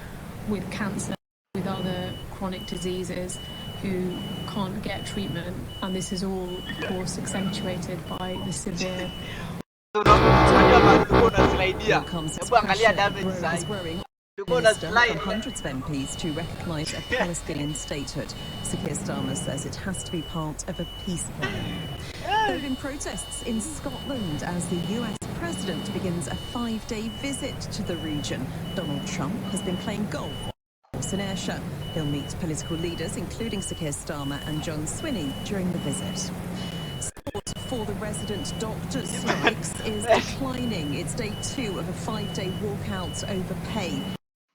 with cancer, with other chronic diseases who can't get treatment, and this is all, of course, accentuated by the severe.
Here comes pressure growing. Minister from hundreds of MPs to recognise a Palestinian statehood. Sir Keir Starmer says it has to be part of a peace plan. There have been protests in Scotland as the US president begins a 5-day visit to the region. Donald Trump has been playing golf in Ayrshire. He'll meet political leaders, including Sir Keir Starmer and John Swinney, during the visit. Support for the resident doctor strikes is declining. It's day 2 of a 5-day walkout over pay.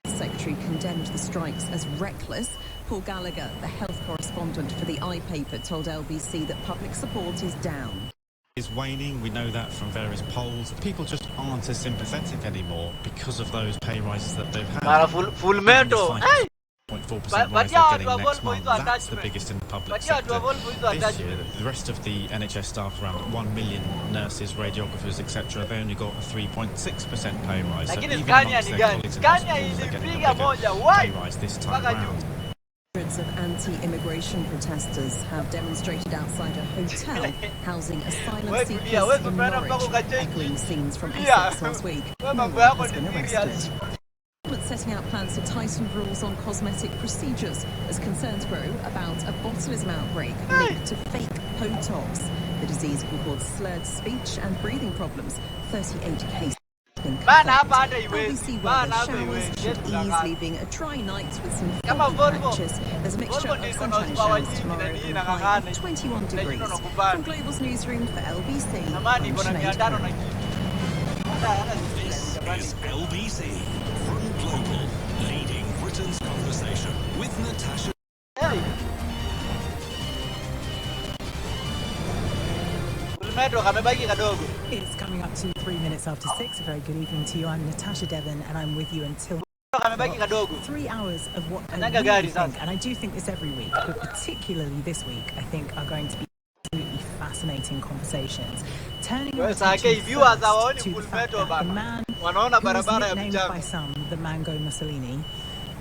The Secretary condemned the strikes as reckless. Paul Gallagher, the health correspondent for the iPaper, told LBC that public support is down.
Is waning. We know that from various polls. People just aren't as sympathetic anymore because of those pay rises that they've had.
Fullmetal.
0.4% rise they're getting next month. That's the biggest in the public sector. This year, the rest of the NHS staff, around 1 million nurses, radiographers, etc., they only got a 3.6% pay rise. So even amongst their colleagues in hospitals, they're getting a bigger pay rise this time round.
Hundreds of anti-immigration protesters have demonstrated outside a hotel housing asylum seekers in Norwich, echoing scenes from Essex last week. No one has been arrested. Setting out plans to tighten rules on cosmetic procedures as concerns grow about a botulism outbreak linked to fake Botox. The disease can cause slurred speech and breathing problems. 38 cases. LBC weather showers should ease, leaving a dry night with some foggy patches. There's a mixture of sunshine showers tomorrow and a high of 21 degrees. From Global's newsroom for LBC, I'm Sinead.
This is LBC from Global, leading Britain's conversation with Natasha.
It's coming up to 3 minutes after 6. A very good evening to you. I'm Natasha Devon and I'm with you until 3 hours of what I really think, and I do think this every week, but particularly this week, I think are going to be absolutely fascinating conversations. Turning our attention first to the fact that the man who is nicknamed by some the Mango Mussolini,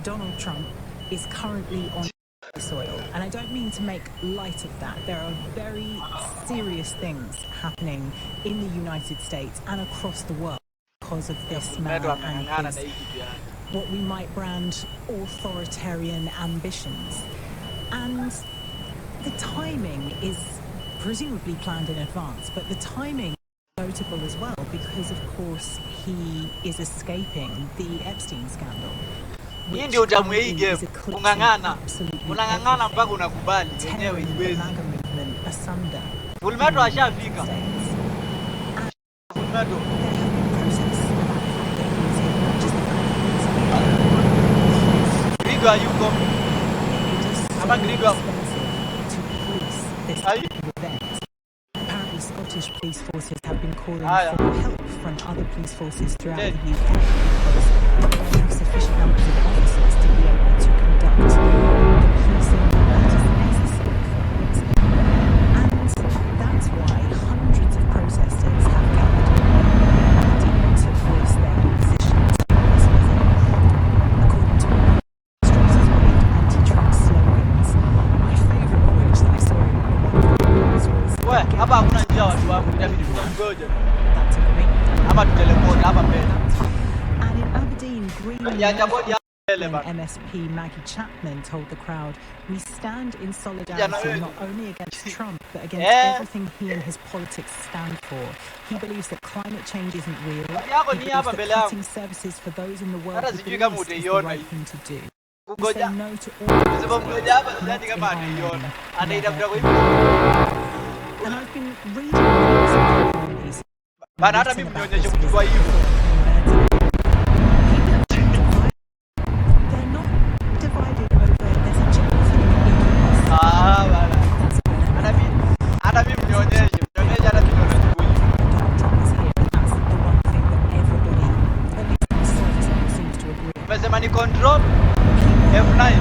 Donald Trump, is currently on soil. And I don't mean to make light of that. There are very serious things happening in the United States and across the world because of this man and his, what we might brand authoritarian ambitions. And the timing is presumably planned in advance, but the timing is notable as well because, of course, he is escaping the Epstein scandal.
Hii ndio utamu hii game. Ungangana mpaka unakubali yenyewe iwezi. Fullmetal ashafika. Fullmetal. Gregory yuko. Ama Gregory.
Apparently, Scottish police forces have been calling for help from other police forces throughout the UK because they don't have sufficient numbers of officers to be able to conduct the policing that is necessary. And that's why hundreds of protesters have gathered to voice their positions. According to demonstrators with anti-Trump slogans, my favourite of which that I saw in one of the videos was
hapa hakuna njia watu wangu itabidi tungoje. Hapa tuteleport hapa mbele.
And in Aberdeen, Green MSP Maggie Chapman told the crowd, "We stand in solidarity not only against Trump, but against everything he and his politics stand for. He believes that climate change isn't real. He believes that cutting services for those in the world who believe is the right thing to do. We say no to all of this, not in our name, never in our name." And I've been reading lots of documentaries.
Hata mimi nionyeshe kuchukua hiyo.
They're not divided over there's a general thing
hata mimi nionyeshe hata mimi nionyeshe.
That's the one thing that everybody, at least on the surface, seems to agree.
Umesema ni control F9.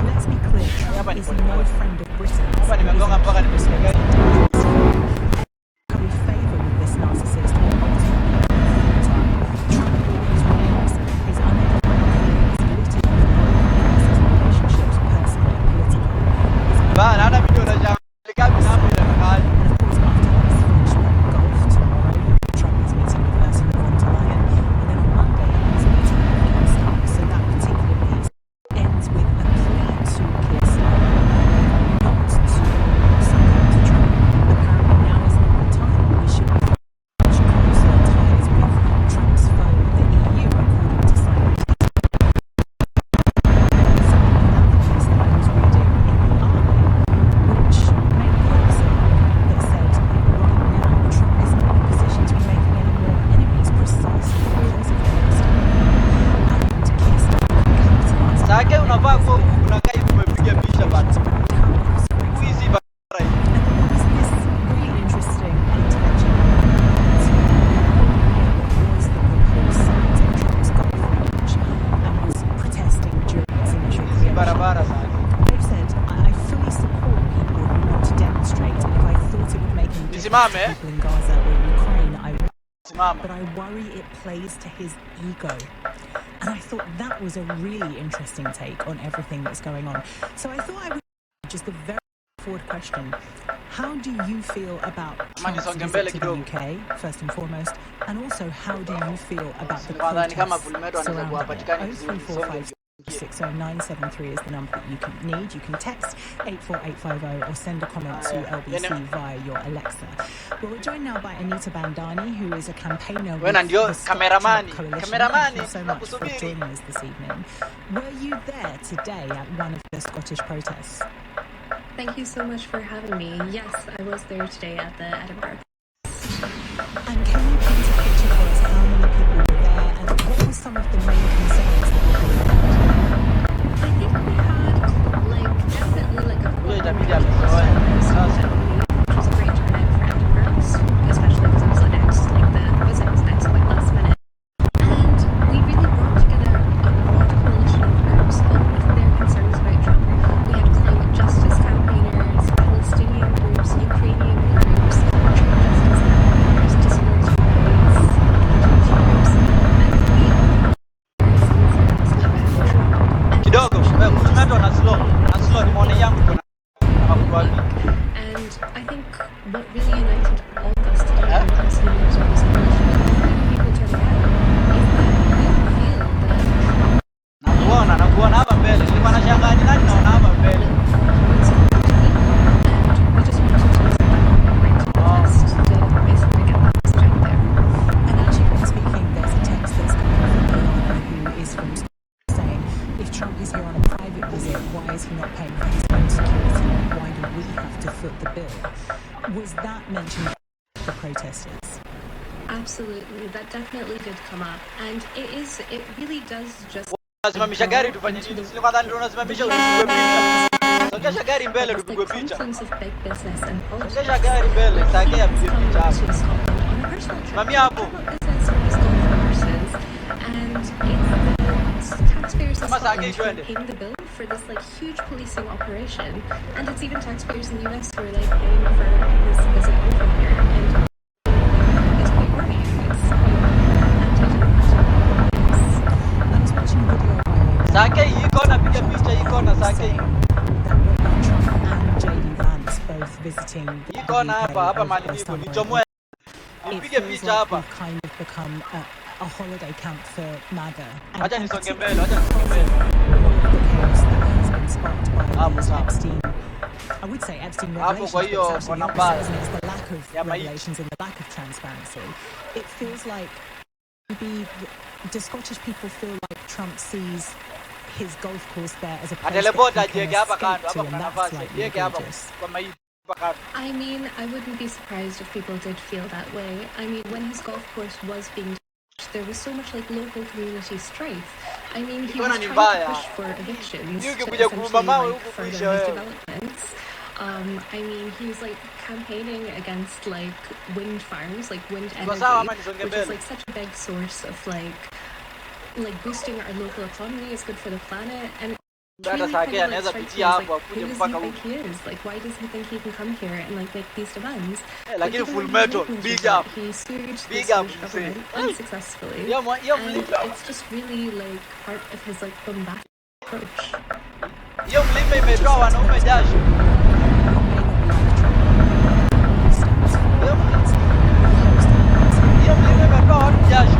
Let's be clear, Trump is no friend of Britain.
Hapa nimegonga mpaka nimesikia.
We favor with this narcissist or ultimately Trump always wins. His unable political relationships, personal and political.
Hata mimi ndio kama na mbele na kali.
And of course, after he's finished playing golf tomorrow, Trump is meeting with Ursula von der Leyen, and then on Monday he's meeting with Keir Starmer. So that particular piece ends with a plea to Keir Starmer not to sign up to Trump. Apparently now is not the time. We should be much closer ties with Trump's foe, the EU, according to Simon. So another piece that I was reading in the Eye, which made the opposite, that said right now Trump isn't in a position to be making any more enemies precisely because of the Epstein. And Keir Starmer can capitalize.
Sasa unavaa kwa unakaa hivi umepiga picha bado. Wizi bado.
And there was this really interesting intellectual was the report sat in Trump's golf range and was protesting during its initial creation. They've said, I fully support people who want to demonstrate, and if I thought it would make any difference to people in Gaza or Ukraine, I would. But I worry it plays to his ego. And I thought that was a really interesting take on everything that's going on. So I thought I would just a very forward question. How do you feel about Trump's visit to the UK, first and foremost? And also, how do you feel about the protests surrounding it? 0345 60973 is the number that you can need. You can text 84850 or send a comment to LBC via your Alexa. Well, we're joined now by Anita Bandani, who is a campaigner with the Stop Trump Coalition. Thank you so much for joining us this evening. Were you there today at one of the Scottish protests?
Thank you so much for having me. Yes, I was there today at the Edinburgh.
And can you paint a picture for us how many people were there and what were some of the main concerns that were being raised?
I think we had, definitely
kidogo. Fullmetal na slow ni maoni yangu kuna
and I think what really united all of us today and what us leaders of this coalition, people turning out, is that we feel that
nakuona hapa mbele. Nilikuwa nashangaa ni nani naona hapa mbele.
we just wanted to use that right to protest to basically get that message out there.
And actually, when speaking, there's a text that's coming from Ilana, who is from saying, if Trump is here on a private visit, why is he not paying for his own security? Why do we have to foot the bill? Was that mentioned for protesters?
Absolutely, that definitely did come up, and it really does just.
Unasimamisha gari tufanye nini? Sisi kwanza ndio unasimamisha upigwe picha. Songesha gari mbele tupigwe picha. Songesha gari mbele, Sakei apige picha hapo. Simamia hapo.
And it's the taxpayers in Scotland who are paying the bill for this like huge policing operation, and it's even taxpayers in the US who are like paying for this visit over here, and it's quite worrying. It's
I was watching a video by
Sakei iko na piga picha iko na Sakei.
Trump and JD Vance both visiting the
Iko na hapa mali nipo nichomoe. Nipige picha hapa.
We've kind of become a holiday camp for MAGA.
Acha nisonge mbele, acha nisonge mbele.
The chaos that has been sparked by these Epstein, I would say Epstein revelations, but it's actually the opposite, isn't it? It's the lack of revelations and the lack of transparency. It feels like maybe do Scottish people feel like Trump sees his golf course there as a place that he can escape to, and that's slightly egregious.
I mean, I wouldn't be surprised if people did feel that way. I mean, when his golf course was being there was so much like local community strife. I mean, he was trying to push for evictions to essentially like further his developments. I mean, he was like campaigning against like wind farms, like wind energy, which is like such a big source of like boosting our local economy. It's good for the planet, and really kind of like strikes me as, like, who does he think he is? Like, why does he think he can come here and like make these demands?
Like in Fullmetal, big up.
He sued the Scottish government unsuccessfully, and it's just really like part of his like bombastic approach.
Hiyo mlima imetoa wanaume jasho. Hiyo mlima imetoa watu jasho.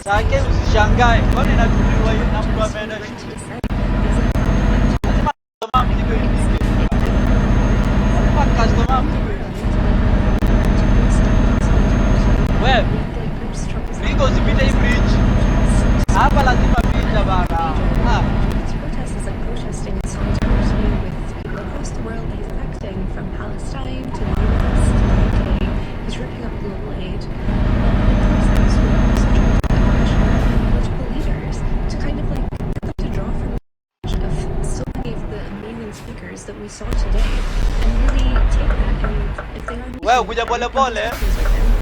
Sakei usishangae, kwani inachukuliwa hiyo na mtu ameenda shule. Lazima mzigo ifike. Lazima customer mzigo ifike. Wewe, bingo usipite hii bridge. Hapa lazima pita bana.
Protesting in solidarity with people across the world that he's affecting, from Palestine to the US to the UK. He's ripping up global aid. Political leaders to kind of like get them to draw from of so many of the amazing speakers that we saw today, and really take that, and if they are
wewe kuja pole pole.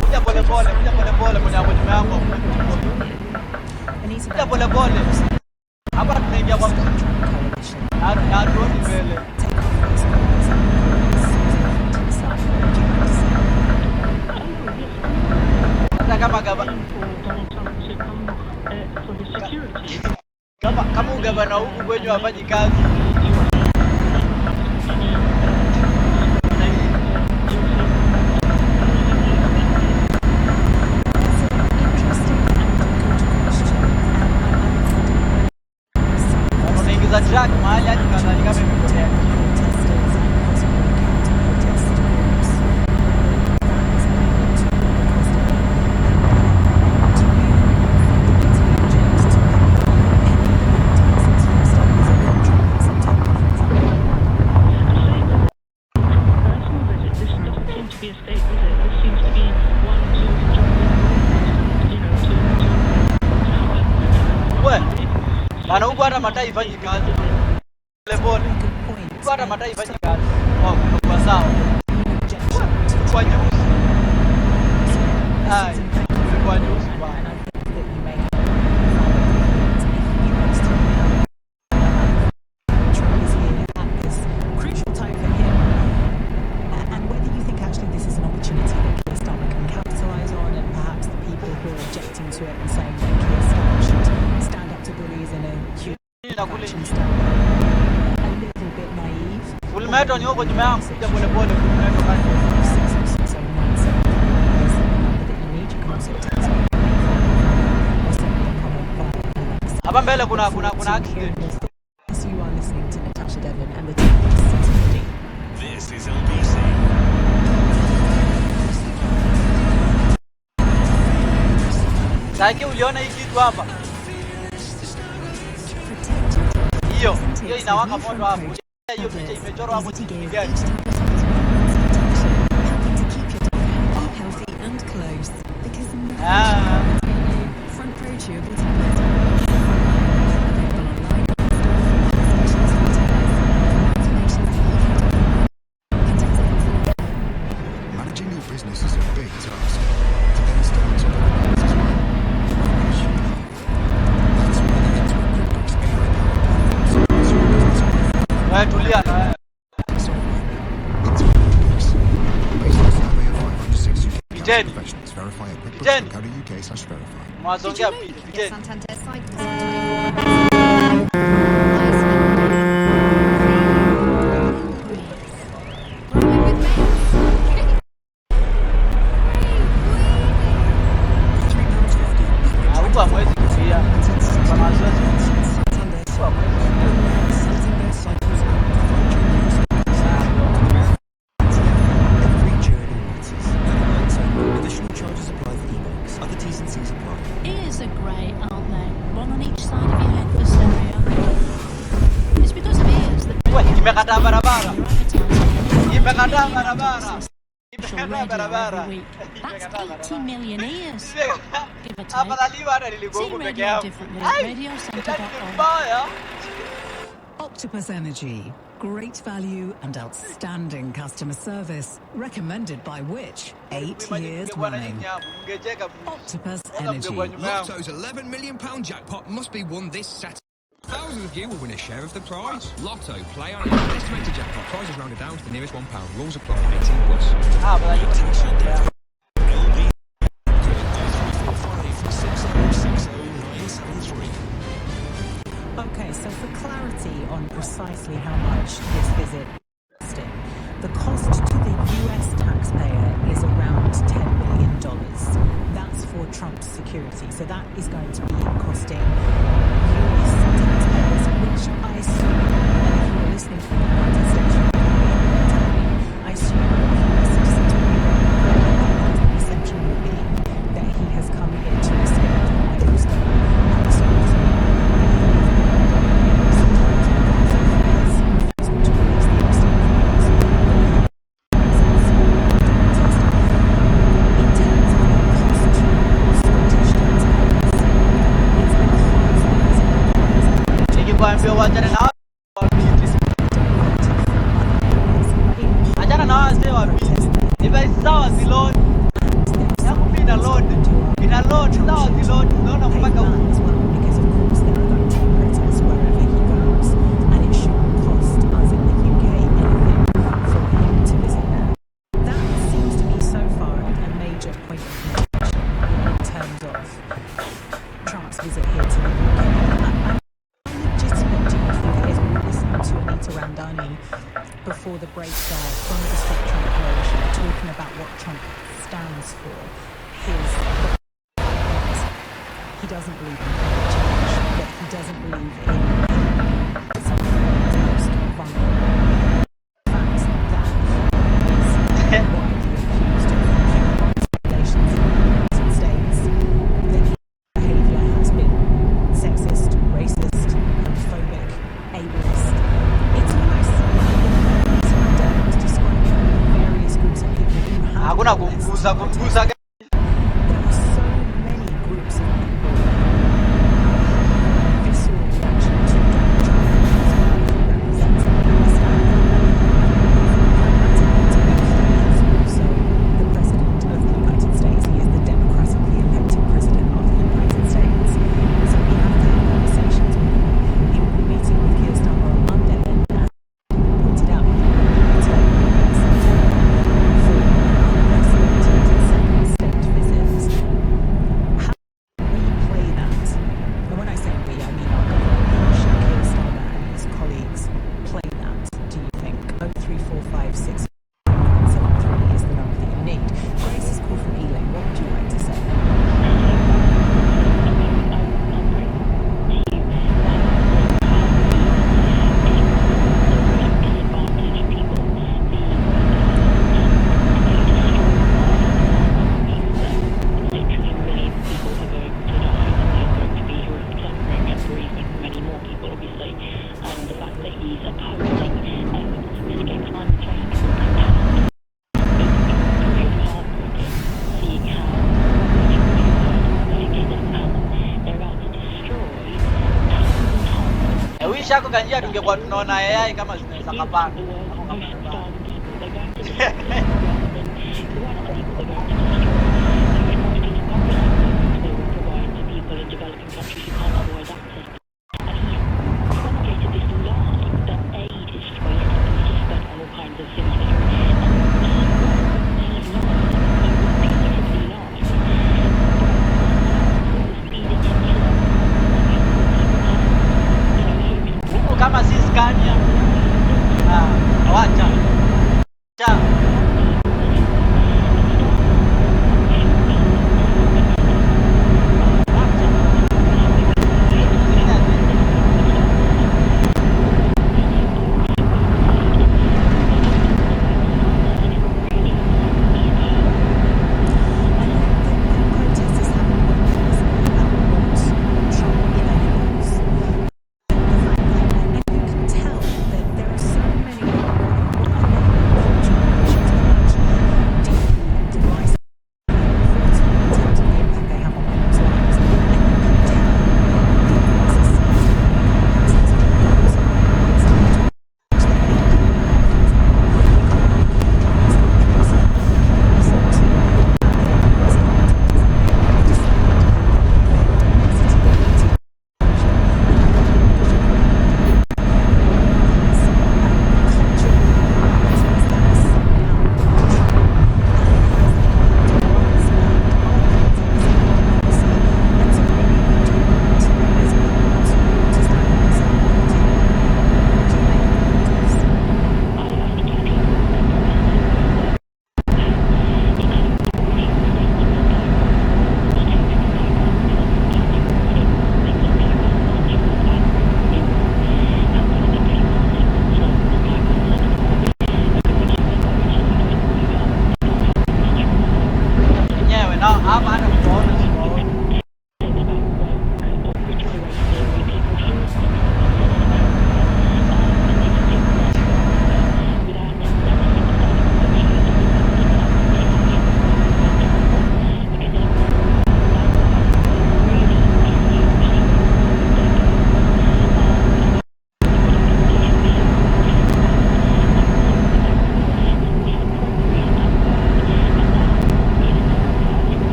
Kuja pole pole, kuja pole pole mwenye hapo nyuma yangu. Kuja pole pole. Hapa tunaingia kwa na drone mbele. Hata kama gavana kama ugavana huku kwenye hafanyi kazi. track mahali hadi nadhani kama imepotea. Bana huko hata mataa ifanyi kazi. Pole. Huko hata mataa ifanyi kazi. Oh, kwa sawa. Kwa nyeusi. Ai, kwa nyeusi bana.
Crucial time for him. And whether you think actually this is an opportunity that Keir Starmer can capitalise on, and perhaps the people who are objecting to it and saying that Keir Starmer should stand up to bullies in a huge action style, a little bit naive.
Fullmetal ni huko nyuma yangu, kuja pole pole Fullmetal kati. Hapa mbele kuna accident.
You are listening to Natasha Devlin and the team.
This is LBC.
Sasa uliona hii kitu hapa? Hiyo inawaka moto hapo. Hiyo picha imechorwa hapo chini gani?
Front row tube.
Managing your business is a big task. To then start to organize as well. That's why you need to equip those AI-powered platforms.
Wewe tulia na wewe.
Based on a survey of 506 UK
Kijeni.
professionals, verify at
Kijeni.
quickbooks.co.uk/verify.
Mwazongea picha. Kijeni.
Santander site
Huko hamwezi kufia. Kwa mazoezi. Huko hamwezi.
Additional charges apply for e-bikes. Other T's and C's apply.
Ears are great, aren't they? One on each side of your head for stereo. It's because of ears that
Imekata barabara. Imekata barabara. Imekata barabara.
that's 80 million ears. Give or take.
Afadhali bana niligongo peke yangu.
Radiocentre.com.
Octopus Energy. Great value and outstanding customer service. Recommended by which? 8 years running. Octopus Energy.
Lotto's £11 million jackpot must be won this Saturday. Thousands of you will win a share of the prize. Lotto, play on it. Estimated jackpot prize is rounded down to the nearest £1. Rules apply. 18 plus.
Okay, so for clarity on precisely how much this visit is costing, the cost to the US taxpayer is around $10 million. That's for Trump's security. So that is going to be costing US taxpayers, which I assume, and if you were listening from the United States, I assume US citizens the assumption would be that he has come here to receive Yellowstone and the
Nikikwambia wachana na achana na wazee wa bizi. Device sawa zilodi. Yangu mimi ina load. Ina load sawa zilodi. Unaona mpaka huko.
Because of course there are going to be protests wherever he goes, and it shouldn't cost us in the UK anything for him to visit there. That seems to be so far a major point of contention in terms of Trump's visit here to the UK. How legitimate do you think it is? We were listening to Anita Ramdani before the break there from the Stop Trump Coalition talking about what Trump stands for. He doesn't believe in climate change, but he doesn't believe in
Hakuna kumgusa.
There are so many groups of people. Visceral reaction to Donald Trump represents Afghanistan. Also the president of the United States. He is the democratically elected president of the United States. So we have to have conversations with him. He will be meeting with Keir Starmer on Monday, and as pointed out, he will be returning in September for unprecedented state visits. How do we play that? And when I say we, I mean our government. How should Keir Starmer and his colleagues play that, do you think? 03456 773 is the number that you need. Grace is called from Ealing. What would you like to say?
Wish yako kanjia tungekuwa tunaona AI kama zinaweza kapanda. Kama si Scania. Wacha. Cha.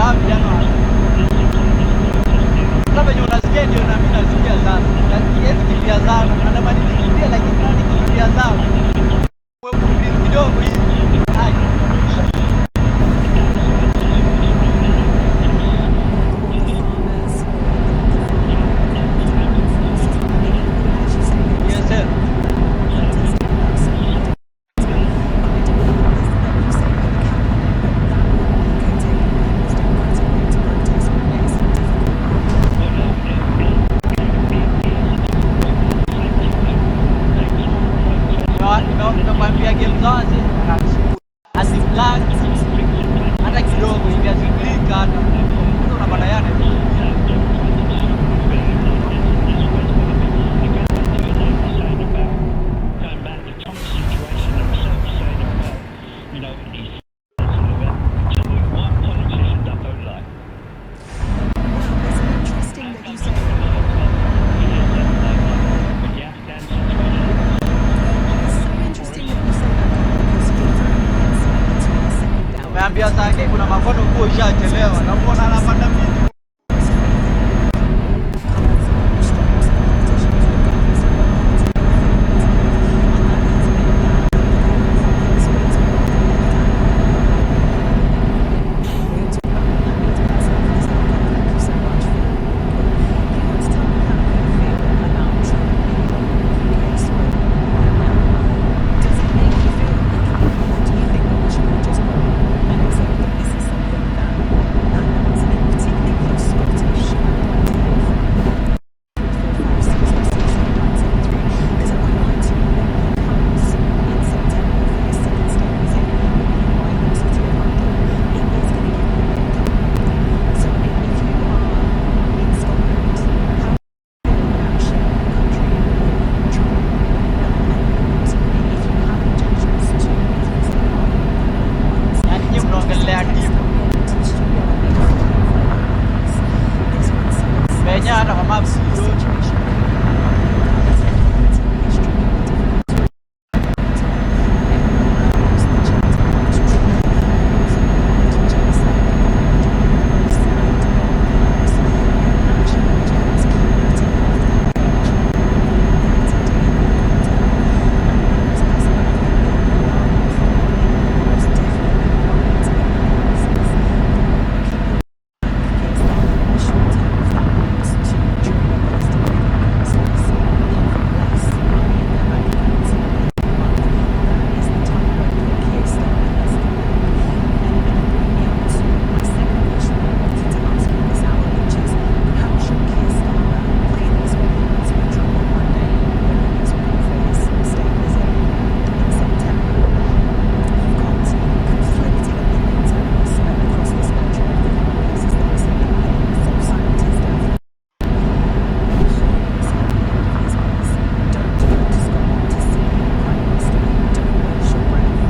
hawa vijana sasa venye unasikia ndio na mimi nasikia sasa. Siwezi kimbia sana. Natamani nikimbie lakini nani kimbia sana. Wewe kidogo hivi. Hai. Yes, sir. Nakwambia game zao haziflag hata kidogo hivi, haziklika hata. Sasa unapata yana umeambia sasa kuna makono kuwa ushachelewa na mbona anapanda mimi. Hata kwa maps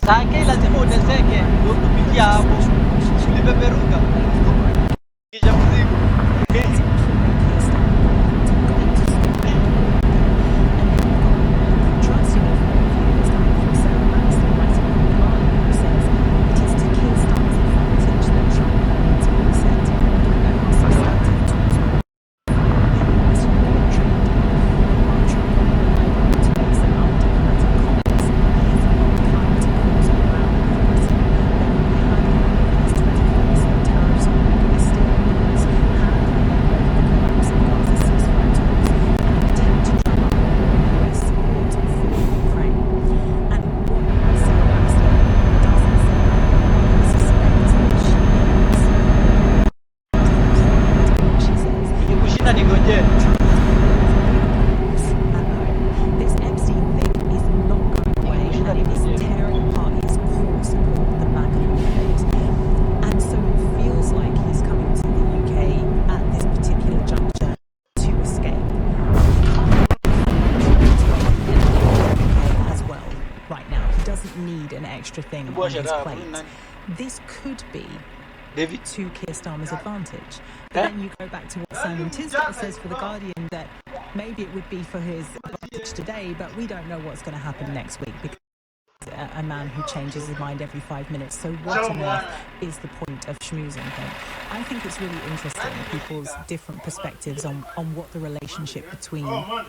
Sake lazima uteseke ndio kupitia hapo. Ulipeperuka. Kisha mzigo.
Thing on his plate. This could be to Keir Starmer's advantage. But then you go back to what Simon Tisdale says for The Guardian, that maybe it would be for his advantage today, but we don't know what's going to happen next week because a man who changes his mind every 5 minutes. So what on earth is the point of schmoozing him? I think it's really interesting, people's different perspectives on what the relationship between our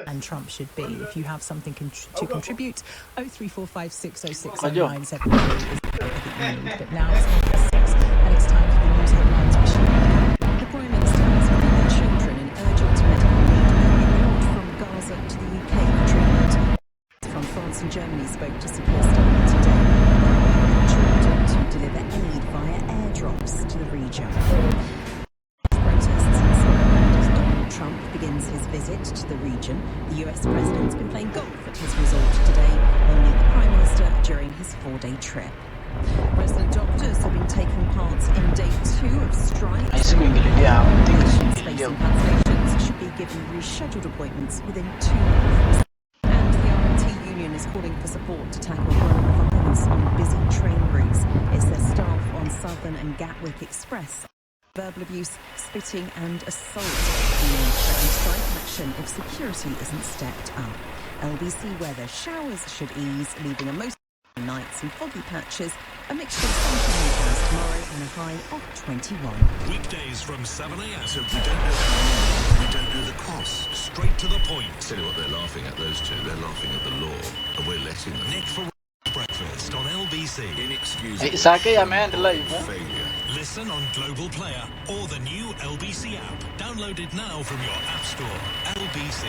and Trump should be. If you have something to contribute, 03456060973 is the number that you need. But now it's 6 and it's time for the news headlines machine.
The Prime Minister has ordered children in urgent medical need brought from Gaza to the UK for treatment. From France and Germany spoke to support staff today. Children to deliver aid via airdrops to the region. Protests in Scotland as Donald Trump begins his visit to the region. The US president's been playing golf at his resort today, only the Prime Minister during his 4-day trip. Resident doctors have been taking part in day 2 of strikes. Spacing cancellations should be given rescheduled appointments within 2 months. And the RT union is calling for support to tackle growing violence on busy train routes. It says staff on Southern and Gatwick Express verbal abuse, spitting and assault. The union threatens strike action if security isn't stepped up. LBC weather: showers should ease, leaving a most nights and foggy patches, a mixture of sunshine and clouds tomorrow and a high of 21.
Weekdays from 7 a.m. So we don't know the money, we don't know the costs. Straight to the point.
Tell you what they're laughing at, those two. They're laughing at the law, and we're letting them.
Nick for breakfast on LBC.
Inexcusable.
Failure. Listen on Global Player or the new LBC app. Download it now from your app store. LBC.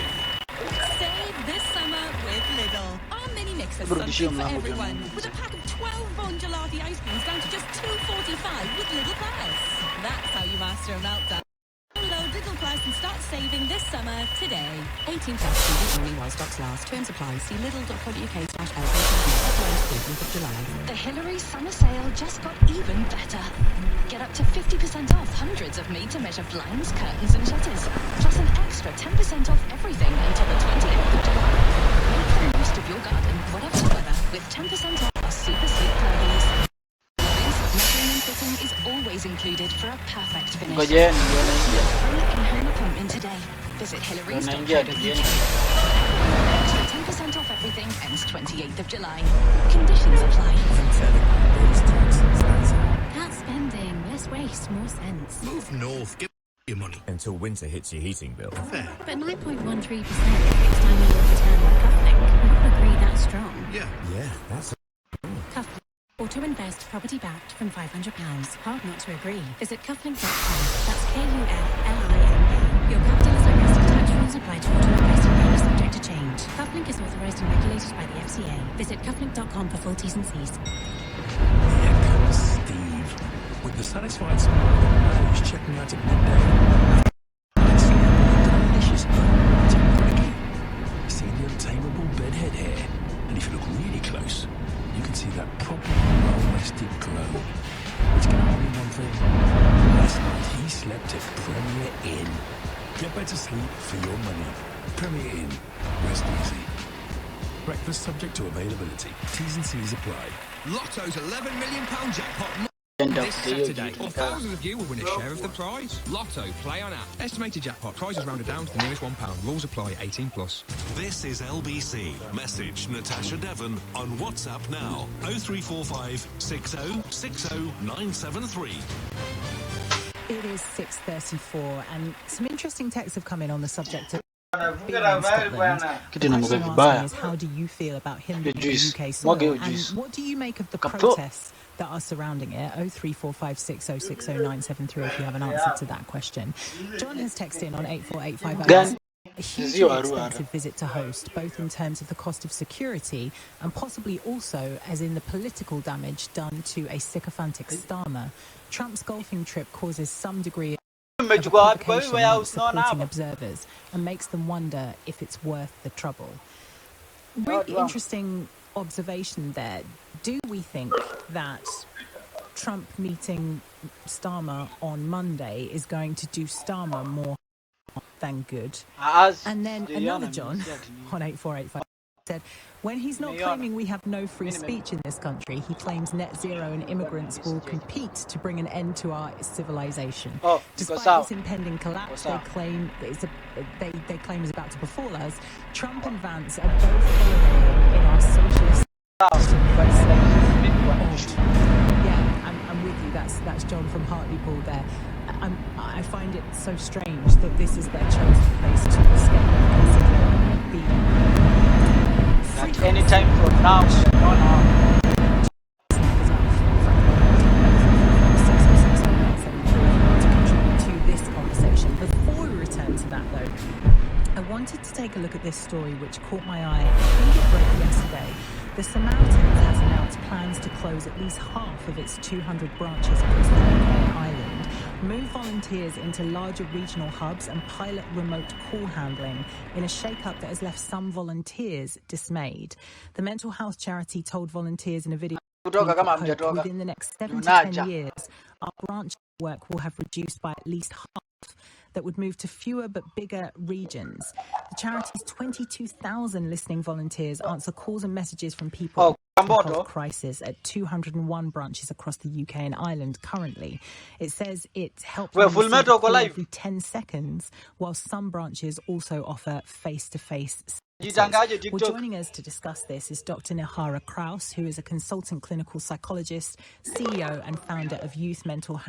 Save this summer with Lidl. Our mini mix of something for everyone. With a pack of 12 Bon Gelati ice creams down to just $2.45 with Lidl Plus. That's how you master a meltdown. Download Lidl Plus and start saving this summer today. 18 plus only while stocks last. Terms apply. See lidl.co.uk/LBC. The Hillary summer sale just got even better. Get up to 50% off hundreds of made-to-measure blinds, curtains and shutters. Plus an extra 10% off everything until the 28th of July. Make the most of your garden, whatever the weather, with 10% off our super sleek pergolas. Measuring and fitting is always included for a perfect finish. Free in-home appointment today. Visit Hillary's.co.uk. 10% off everything ends 28th of July. Conditions apply. Cut spending, less waste, more sense.
Move north, get your money.
Until winter hits your heating bill.
Fair.
But 9.13% fixed annual return on Cufflink. Would agree that's strong.
Yeah,
that's
Cufflink. Auto invest property backed from £500. Hard not to agree. Visit cufflink.com. That's Kufflink. Your capital is invested. Tax rules apply to auto investing and are subject to change. Cufflink is authorised and regulated by the FCA. Visit cufflink.com for full T's and C's.
Here comes Steve with the satisfied smile that he's checking out at midday. Delicious temperature. See the untamable bedhead hair, and if you look really close, you can see that proper well-rested glow, which can only mean one thing. Last night he slept at Premier Inn. Get better sleep for your money. Premier Inn. Rest easy. Breakfast subject to availability. T's and C's apply.
Lotto's £11 million jackpot this Saturday. Or thousands of you will win a share of the prize. Lotto, play on app. Estimated jackpot. Prizes rounded down to the nearest £1. Rules apply. 18 plus.
This is LBC. Message Natasha Devon on WhatsApp now. 0345 6060 973.
It is 6:34 and some interesting texts have come in on the subject of being in Scotland. The question asking is, how do you feel about him being UK soil? And what do you make of the protests that are surrounding it? 03456060973 if you have an answer to that question. John has texted in on 84850. A hugely expensive visit to host, both in terms of the cost of security and possibly also as in the political damage done to a sycophantic Starmer. Trump's golfing trip causes some degree of provocation among supporting observers and makes them wonder if it's worth the trouble. Really interesting observation there. Do we think that Trump meeting Starmer on Monday is going to do Starmer more than good? And then another John on 8485 said, when he's not claiming we have no free speech in this country, he claims net zero and immigrants will compete to bring an end to our civilization. Despite this impending collapse they claim is about to befall us, Trump and Vance are both following in our socialist I'm with you. That's John from Hartlepool there. I find it so strange that this is their chosen place to escape, considering
that any time from now
to this conversation. Before we return to that, though, I wanted to take a look at this story, which caught my eye. I think it broke yesterday. The Samaritans has announced plans to close at least half of its 200 branches across the UK and Ireland, move volunteers into larger regional hubs, and pilot remote call handling in a shake-up that has left some volunteers dismayed. The mental health charity told volunteers in a video within the next 7 to 10 years, our branch work will have reduced by at least half. That would move to fewer but bigger regions. The charity's 22,000 listening volunteers answer calls and messages from people in health crisis at 201 branches across the UK and Ireland currently. It says it helps Fullmetal every 10 seconds, while some branches also offer face-to-face. Well, joining us to discuss this is Dr. Nihara Kraus, who is a consultant clinical psychologist, CEO and founder of youth mental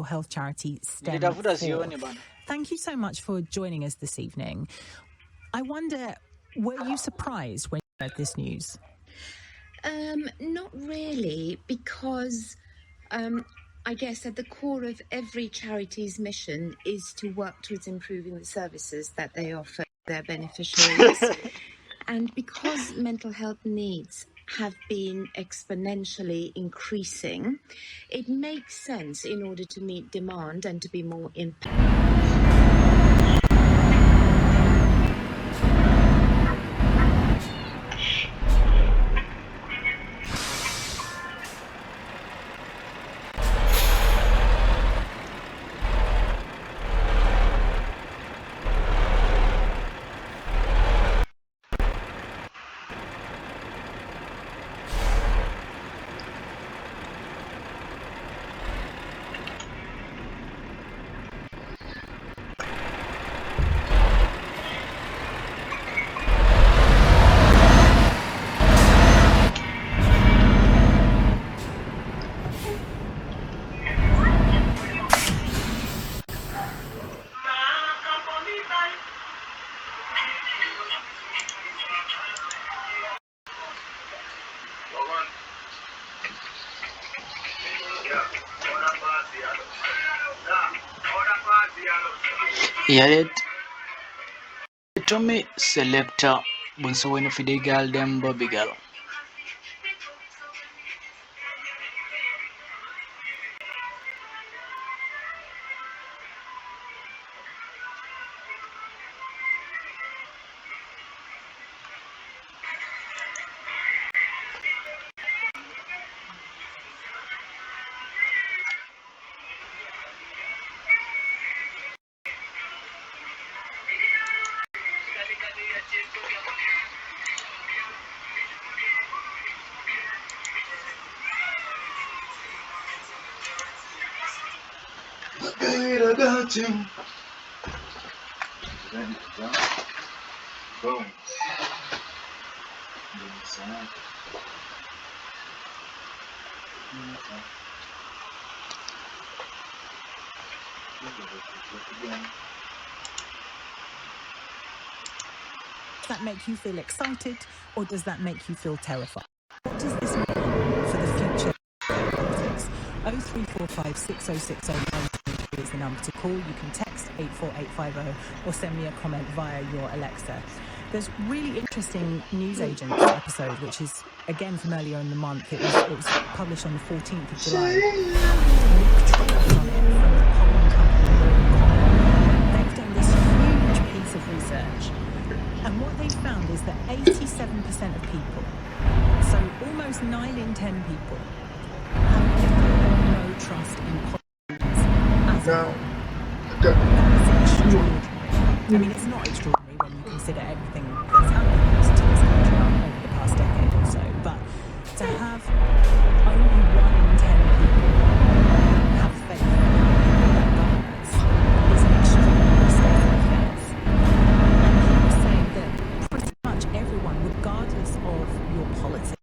health charity STEM 4. Thank you so much for joining us this evening. I wonder, were you surprised when you heard this news?
Not really, because I guess at the core of every charity's mission is to work towards improving the services that they offer their beneficiaries. And because mental health needs have been exponentially increasing, it makes sense in order to meet demand and to be more impactful.
Yet, Tommy selector Bunso for the girl them Bobby girl. I got you. Boom.
Does that make you feel excited, or does that make you feel terrified? What does this mean for the future of politics? 0345 6060 is the number to call. You can text 84850 or send me a comment via your Alexa. There's really interesting newsagents episode, which is again from earlier in the month. It was published on the 14th of July. They've done this huge piece of research, and what they found is that 87% of people, so almost 9 in 10 people, have little or no trust in politics as a whole. That's extraordinary. I mean, it's not extraordinary when you consider everything that's happened to this country over the past decade or so, but to have only 1 in 10 people have faith in governments is an extraordinary state of affairs. And he was saying that pretty much everyone, regardless of your politics,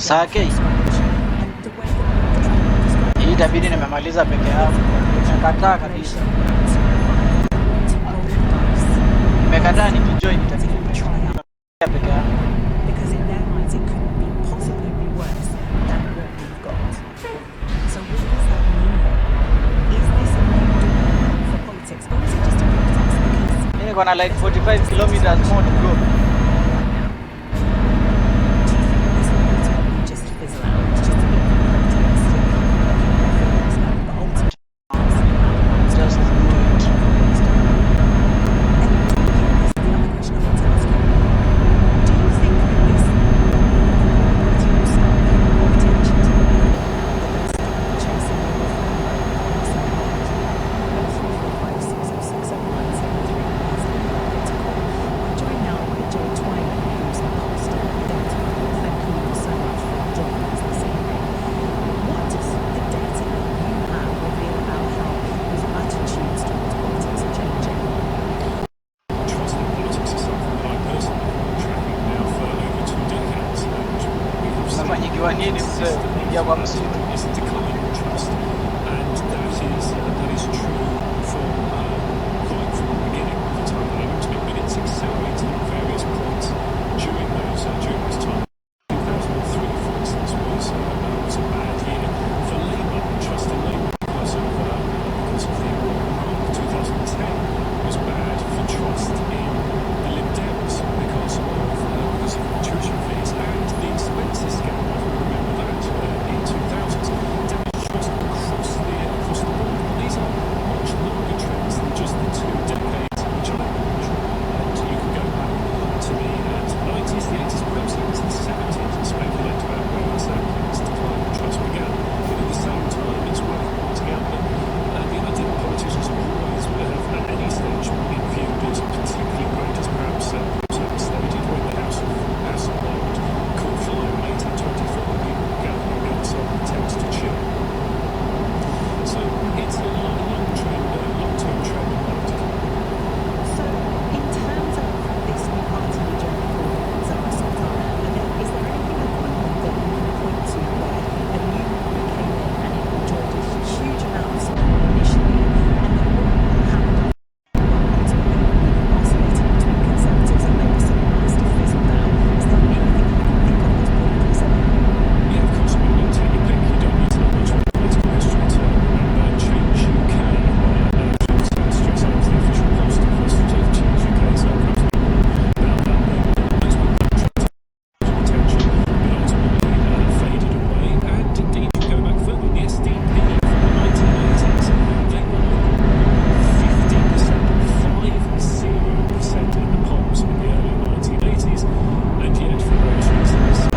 Sake hii itabidi nimemaliza peke yangu. Nimekataa kabisa. Nimekataa nikijoin itabidi nimemaliza peke yangu.
Because in their minds it couldn't be possibly be worse than what we've got. So what does that mean? Is this a new dawn for politics, or is it just a protest? Because
We're gonna like 45 kilometers more to go.
just fizzle out. It's just a bit of a protest. But ultimately,
just do it.
And the other question I want to ask you: do you think that this party will start paying more attention to the people that are chasing the I'm joined now by Joe Twyman, who's a pastor at Delta. Thank you so much for joining us this evening. What does the data that you have reveal about how people's attitudes towards politics are changing?
Trust in politics is something that I personally have been tracking now for over 2 decades, and we have seen
Nafanyikiwa nini mzee? Umeingia kwa msitu.
is a decline in trust, and that is true from right from the beginning of the time that I went to it, but it's accelerated at various points during this time. 2003, for instance, was a bad year for Labour. Trust in Labour because of the war in Iraq. 2010 was bad for trust in the Lib Dems because of tuition fees and the expenses scandal. If you remember that in 2000s, damaged trust across the board. These are much longer trends than just the 2 decades which I mentioned. And you can go back to the 90s, the 80s, perhaps even to the 70s and speculate about when this decline in trust began. But at the same time, it's worth pointing out that the idea that politicians have always, at any stage, been viewed as particularly great as perhaps stated when the House of Lords caught fire in 1824, people gathering outside the Thames to chill. So it's a long-term trend in politics.
So, in terms of this new party with Jeremy Corbyn and Zara Sultana, is there anything about them that you can point to where a new party came in and it enjoyed a huge amount of support initially, and then what happened ultimately oscillating between Conservatives and Labour started to fizzle down? Is there anything you can think of that's broadly similar?
Yeah, of course, we need to take your pick. You don't need to know much of political history to remember Change UK. Stress out the official post of Change UK, so perhaps about that those people attention, but ultimately faded away. And indeed, you go back further, the SDP from the 1980s, they were 50% in the polls in the early 1980s, and yet for various reasons, a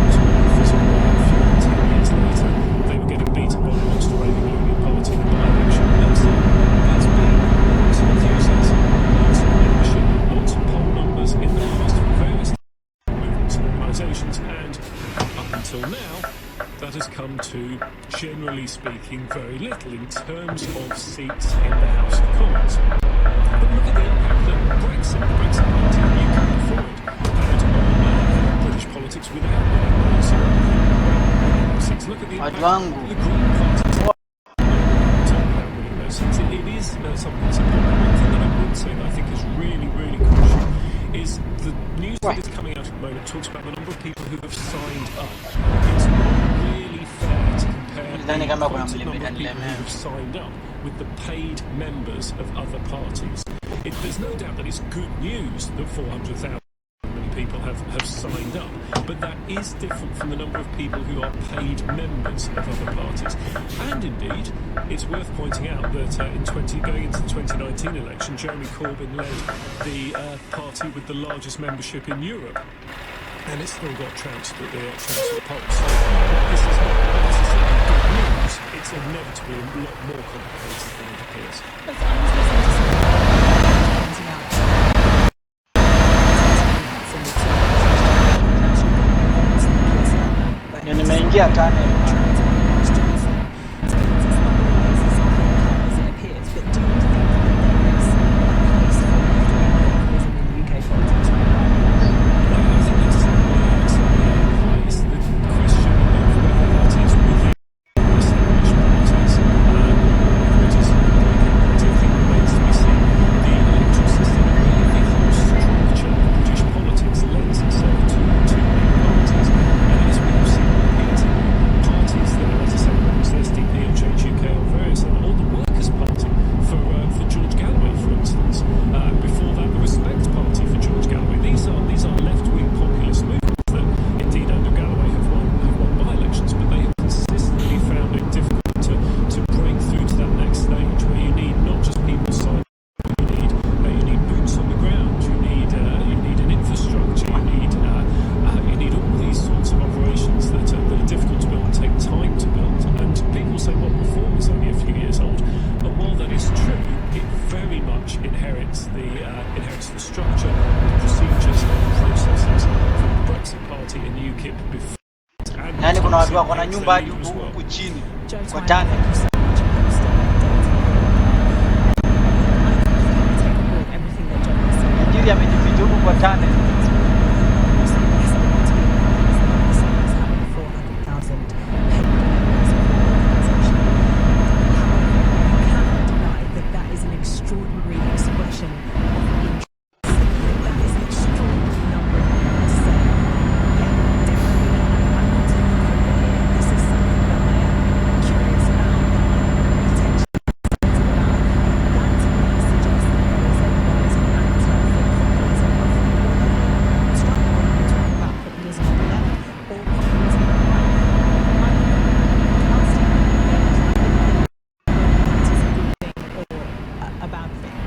few 10 years later, they were getting beaten by the monster raving Union Party in the by-election. There's been lots of enthusiasm, lots of membership, lots of poll numbers in the past from various movements and organisations, and up until now, that has come to, generally speaking, very little in terms of seats in the House of Commons. But look at the impact that the Brexit Party in the UK before it had on British politics without winning those seats. Look at the impact that the Green Party without winning those seats. It is something that's important. One thing that I would say that I think is really, really crucial is the news that is coming out at the moment talks about the number of people who have signed up. It's not really fair to compare the quantum number of people who have signed up with the paid members of other parties. There's no doubt that it's good news that 400,000 people have signed up, but that is different from the number of people who are paid members of other parties. And indeed, it's worth pointing out that going into the 2019 election, Jeremy Corbyn led the party with the largest membership in Europe, and it's still got trounced at the polls. So this is not necessarily good news. It's inevitably a lot more complicated than it appears.
Nimeingia tunnel.
inherits the structure, the procedures, and processes from the Brexit Party and UKIP before.
Yani kuna watu wako na nyumba hadi huku chini kwa tane. Nigeria amejificha huku kwa tane.
That is an extraordinary expression of interest. That is an extraordinary number of people. This is something that I am curious about, potentially about. That to me suggests that there is a rising appetite for populism. Strike when we talk about populism on the left or populism on the right. A bad thing.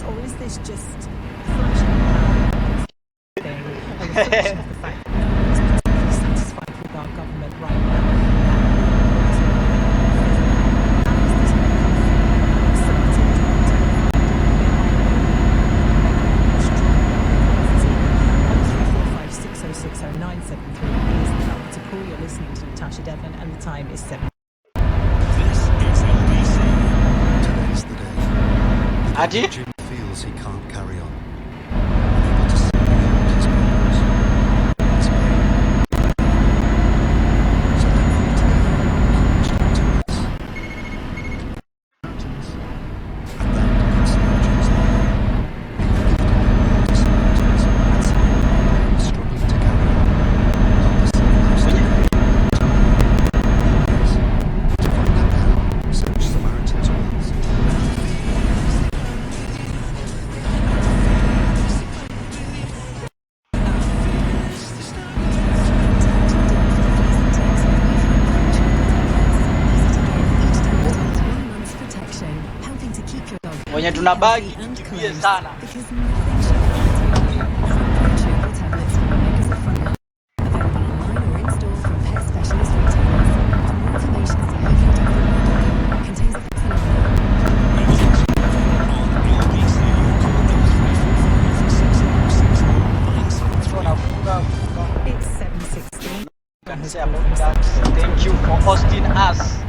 Or is this just a flash thing, a reflection of the fact that no one is particularly satisfied with our government right now? To call, you're listening to Natasha Devlin, and the time is 7.
This is LBC. Today's the day.
Adi?
Jim feels he can't carry on. Unable to see beyond his problems. His pain. So therefore today, he reached out to us. And that puts Jim's name. Struggling to carry on.
Wenye tunabaki tukimbie sana.
It's 7:16.
Can say about that. Thank you for hosting us.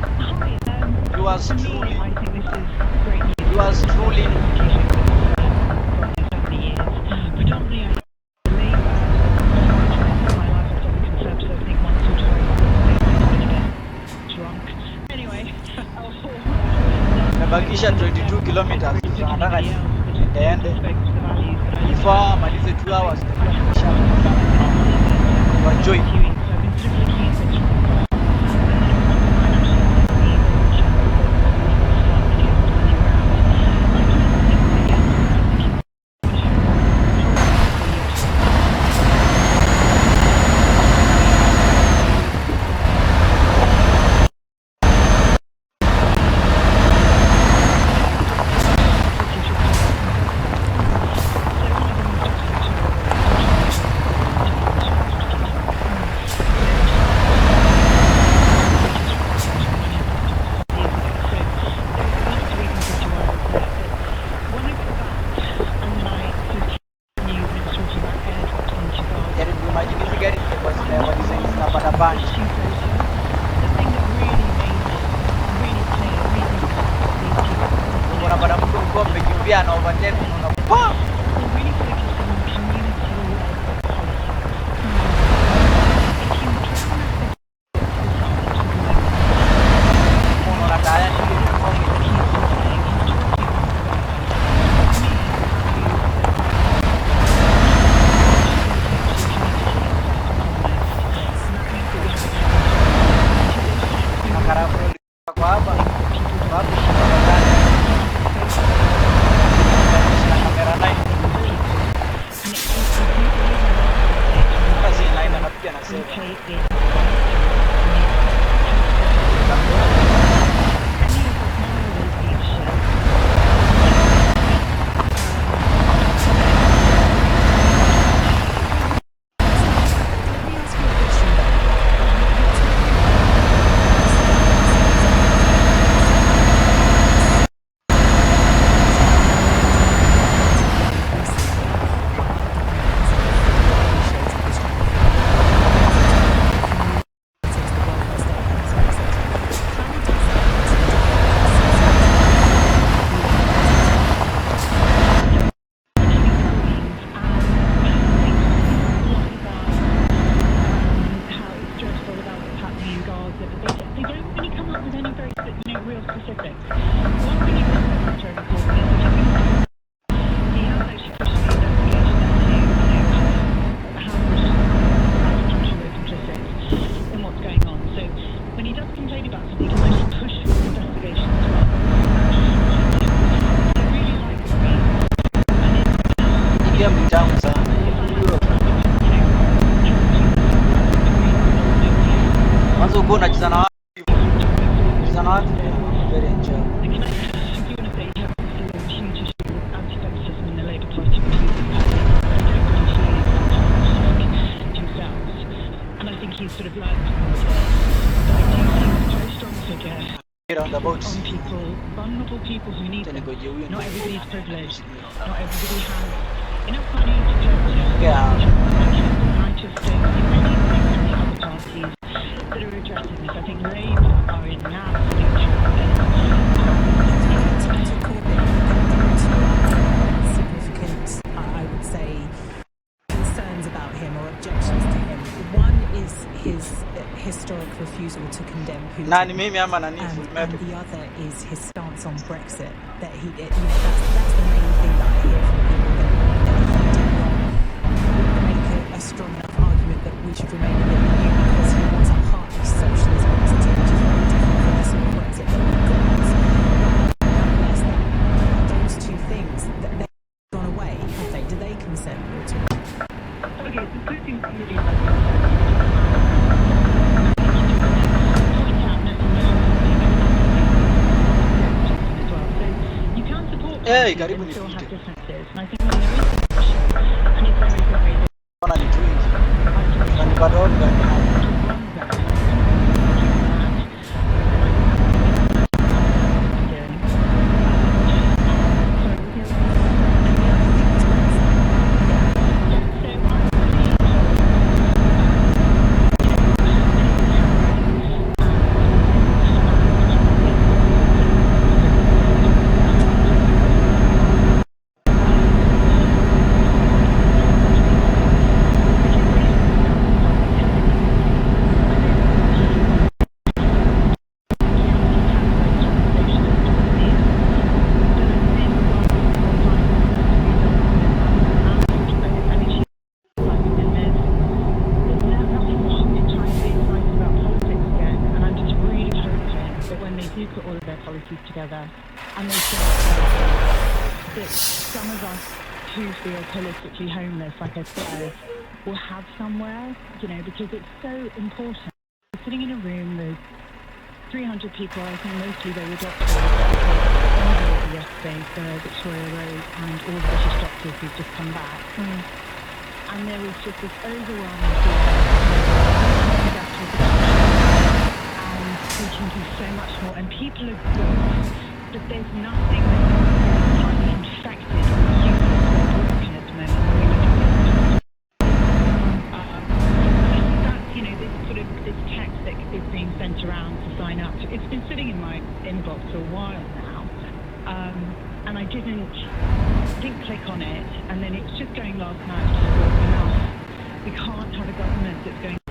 Yours truly. Yours truly. Nimebakisha 22 kilometers. Nataka niende. Before malize 2 hours enjoy. unacheza na watu. Unacheza na watu very enjoy.
He's sort of learned but I do think he's a very strong figure on people, vulnerable people who need them. Not everybody's privileged. Not everybody has enough money to purchase. I just don't think any other parties that are addressing this. I think Labour are in an absolute
significant, I would say, concerns about him or objections to him. One is his historic refusal to condemn Putin, and the other is his stance on Brexit. That that's the main thing that I hear from people, that he did not make a strong enough argument that we should remain in the EU because he wants a heartless socialist Brexit, which is very different from the sort of Brexit that we've got. Nonetheless, those two things, they've gone away, have they? Do they concern you at all?
Okay, so Putin's really
Hey, karibu ni
still have differences, and I think when there is discussion, and it's very, very together, and they feel that some of us who feel politically homeless, like I said, will have somewhere, because it's so important. We're sitting in a room with 300 people, I think mostly they were doctors, yesterday for Victoria Road, and all the British doctors who've just come back. And there was just this overwhelming feeling and we can do so much more, and people are good, but there's nothing that's highly infected or useless or broken at the moment when we look at it. This sort of this text that is being sent around to sign up, it's been sitting in my inbox for a while now, and I didn't click on it, and then it's just going last night, enough. We can't have a government that's going to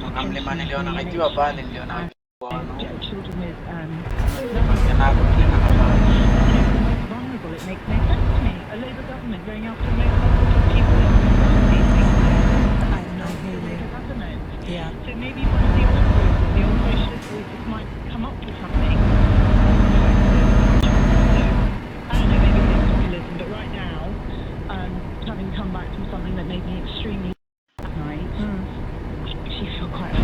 children with vulnerable. It makes no sense to me. A Labour government going after the most vulnerable people government.
Yeah.
So maybe one of the old voices, the old socialist voices, might come up with something. So I don't know, maybe it's populism, but right now, having come back from something that made me extremely that night, I actually feel quite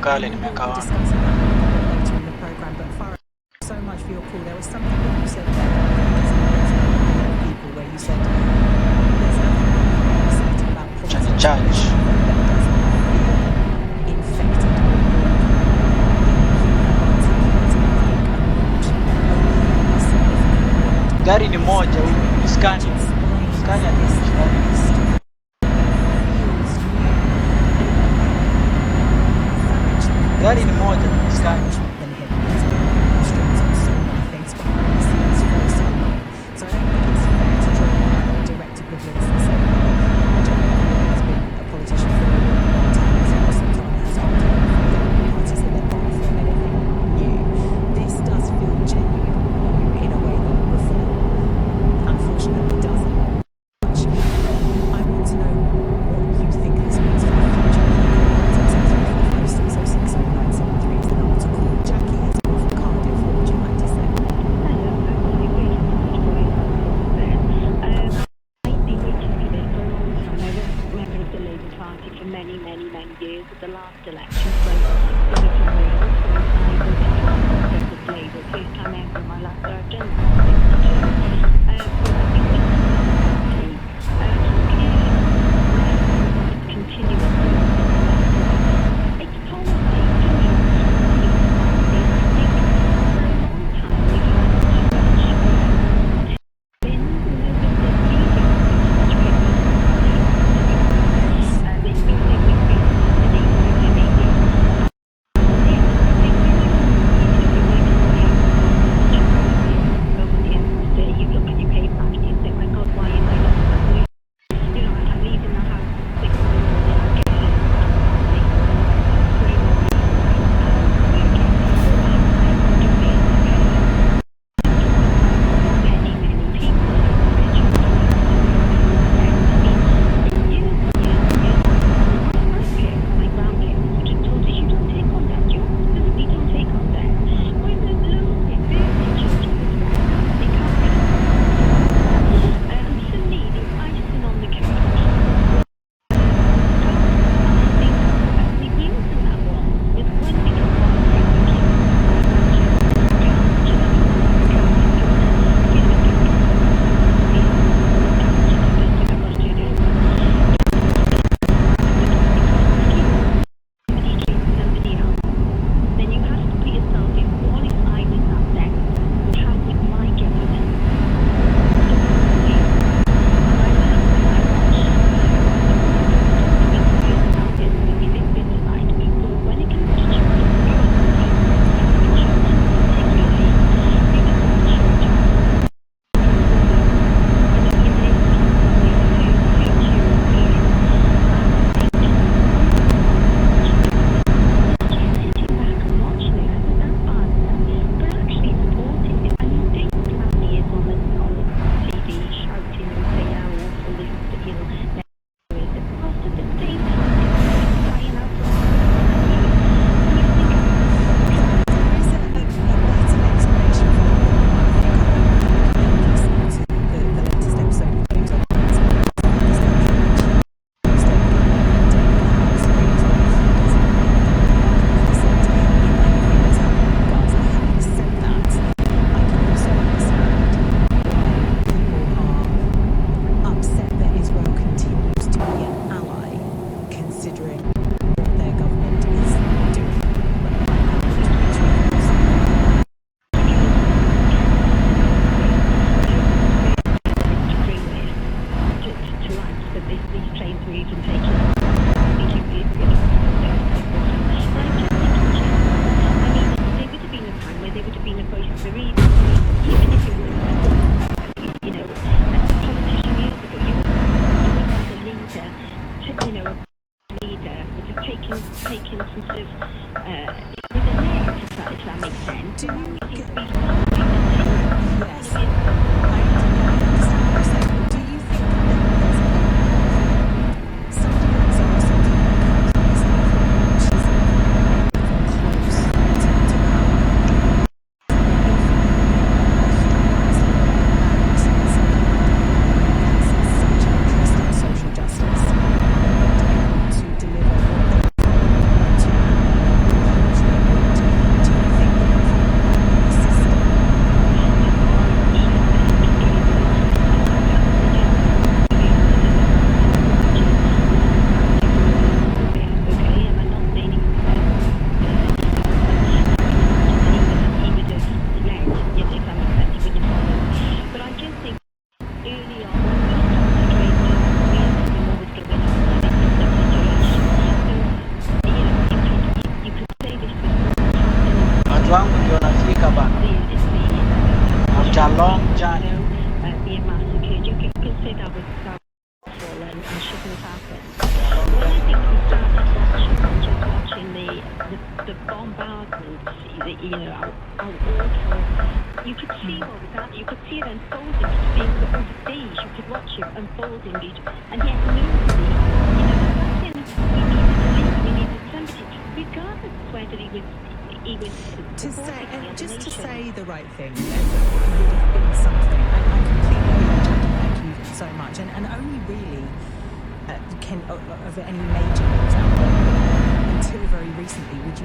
Kale nimekaa
later in the program, but Farah, so much for your call. There was something that you said people where you said there's nothing exciting about politics that doesn't feel infected.
Gari ni moja huko, Scania. Scania ni gari ni moja, Scania.
So I don't think it's fair to draw direct equivalence and say, Jeremy has been a politician for a long time, so sometimes has parties that they're not offering anything new. This does feel genuine in a way that reform unfortunately doesn't. I want to know what you think this means for the future. 060973 is the number to call.
the last election when coming from Wales, when I voted for Conservative Labour, first time ever in my life that I've done that. But I've been with the party. It's continuous. It's policy to me.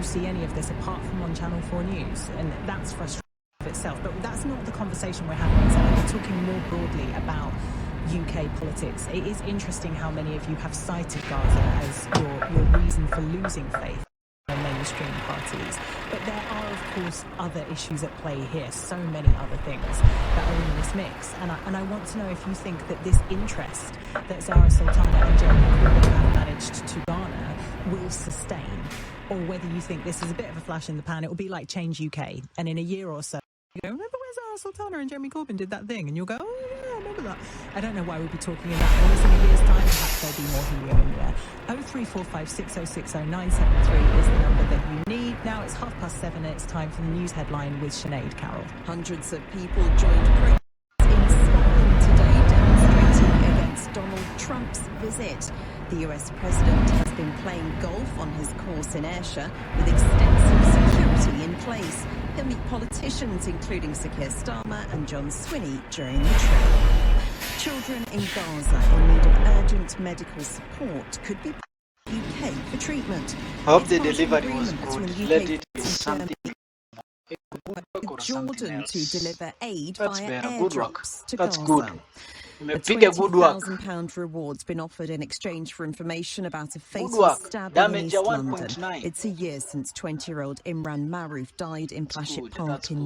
you see any of this apart from on Channel 4 News? And that's frustrating itself, but that's not the conversation we're having. So we're talking more broadly about UK politics. It is interesting how many of you have cited Gaza as your reason for losing faith in mainstream parties, but there are of course other issues at play here, so many other things that are in this mix, and I want to know if you think that this interest that Zara Sultana and Jeremy Corbyn have managed to garner will sustain, or whether you think this is a bit of a flash in the pan. It will be like Change UK, and in a year or so you go, remember when Zara Sultana and Jeremy Corbyn did that thing? And you'll go, oh yeah, I remember that. I don't know why we'll be talking in that. Almost in a year's time, perhaps there'll be more helium in there. 0345 6060 973 is the number that you need. Now it's 7:30 and it's time for the news headline with Sinead Carroll.
Hundreds of people joined protests in Scotland today demonstrating against Donald Trump's visit. The US president has been playing golf on his course in Ayrshire with extensive security in place. He'll meet politicians including Sir Keir Starmer and John Swinney during the trip. Children in Gaza in need of urgent medical support could be UK for treatment.
I hope the delivery was good. Let it be something.
Jordan to deliver aid via airdrops to
That's
Gaza.
good.
A £20,000 reward's been offered in exchange for information about a fatal stabbing in East London. It's a year since 20-year-old Imran Maruf died in Flashit Park in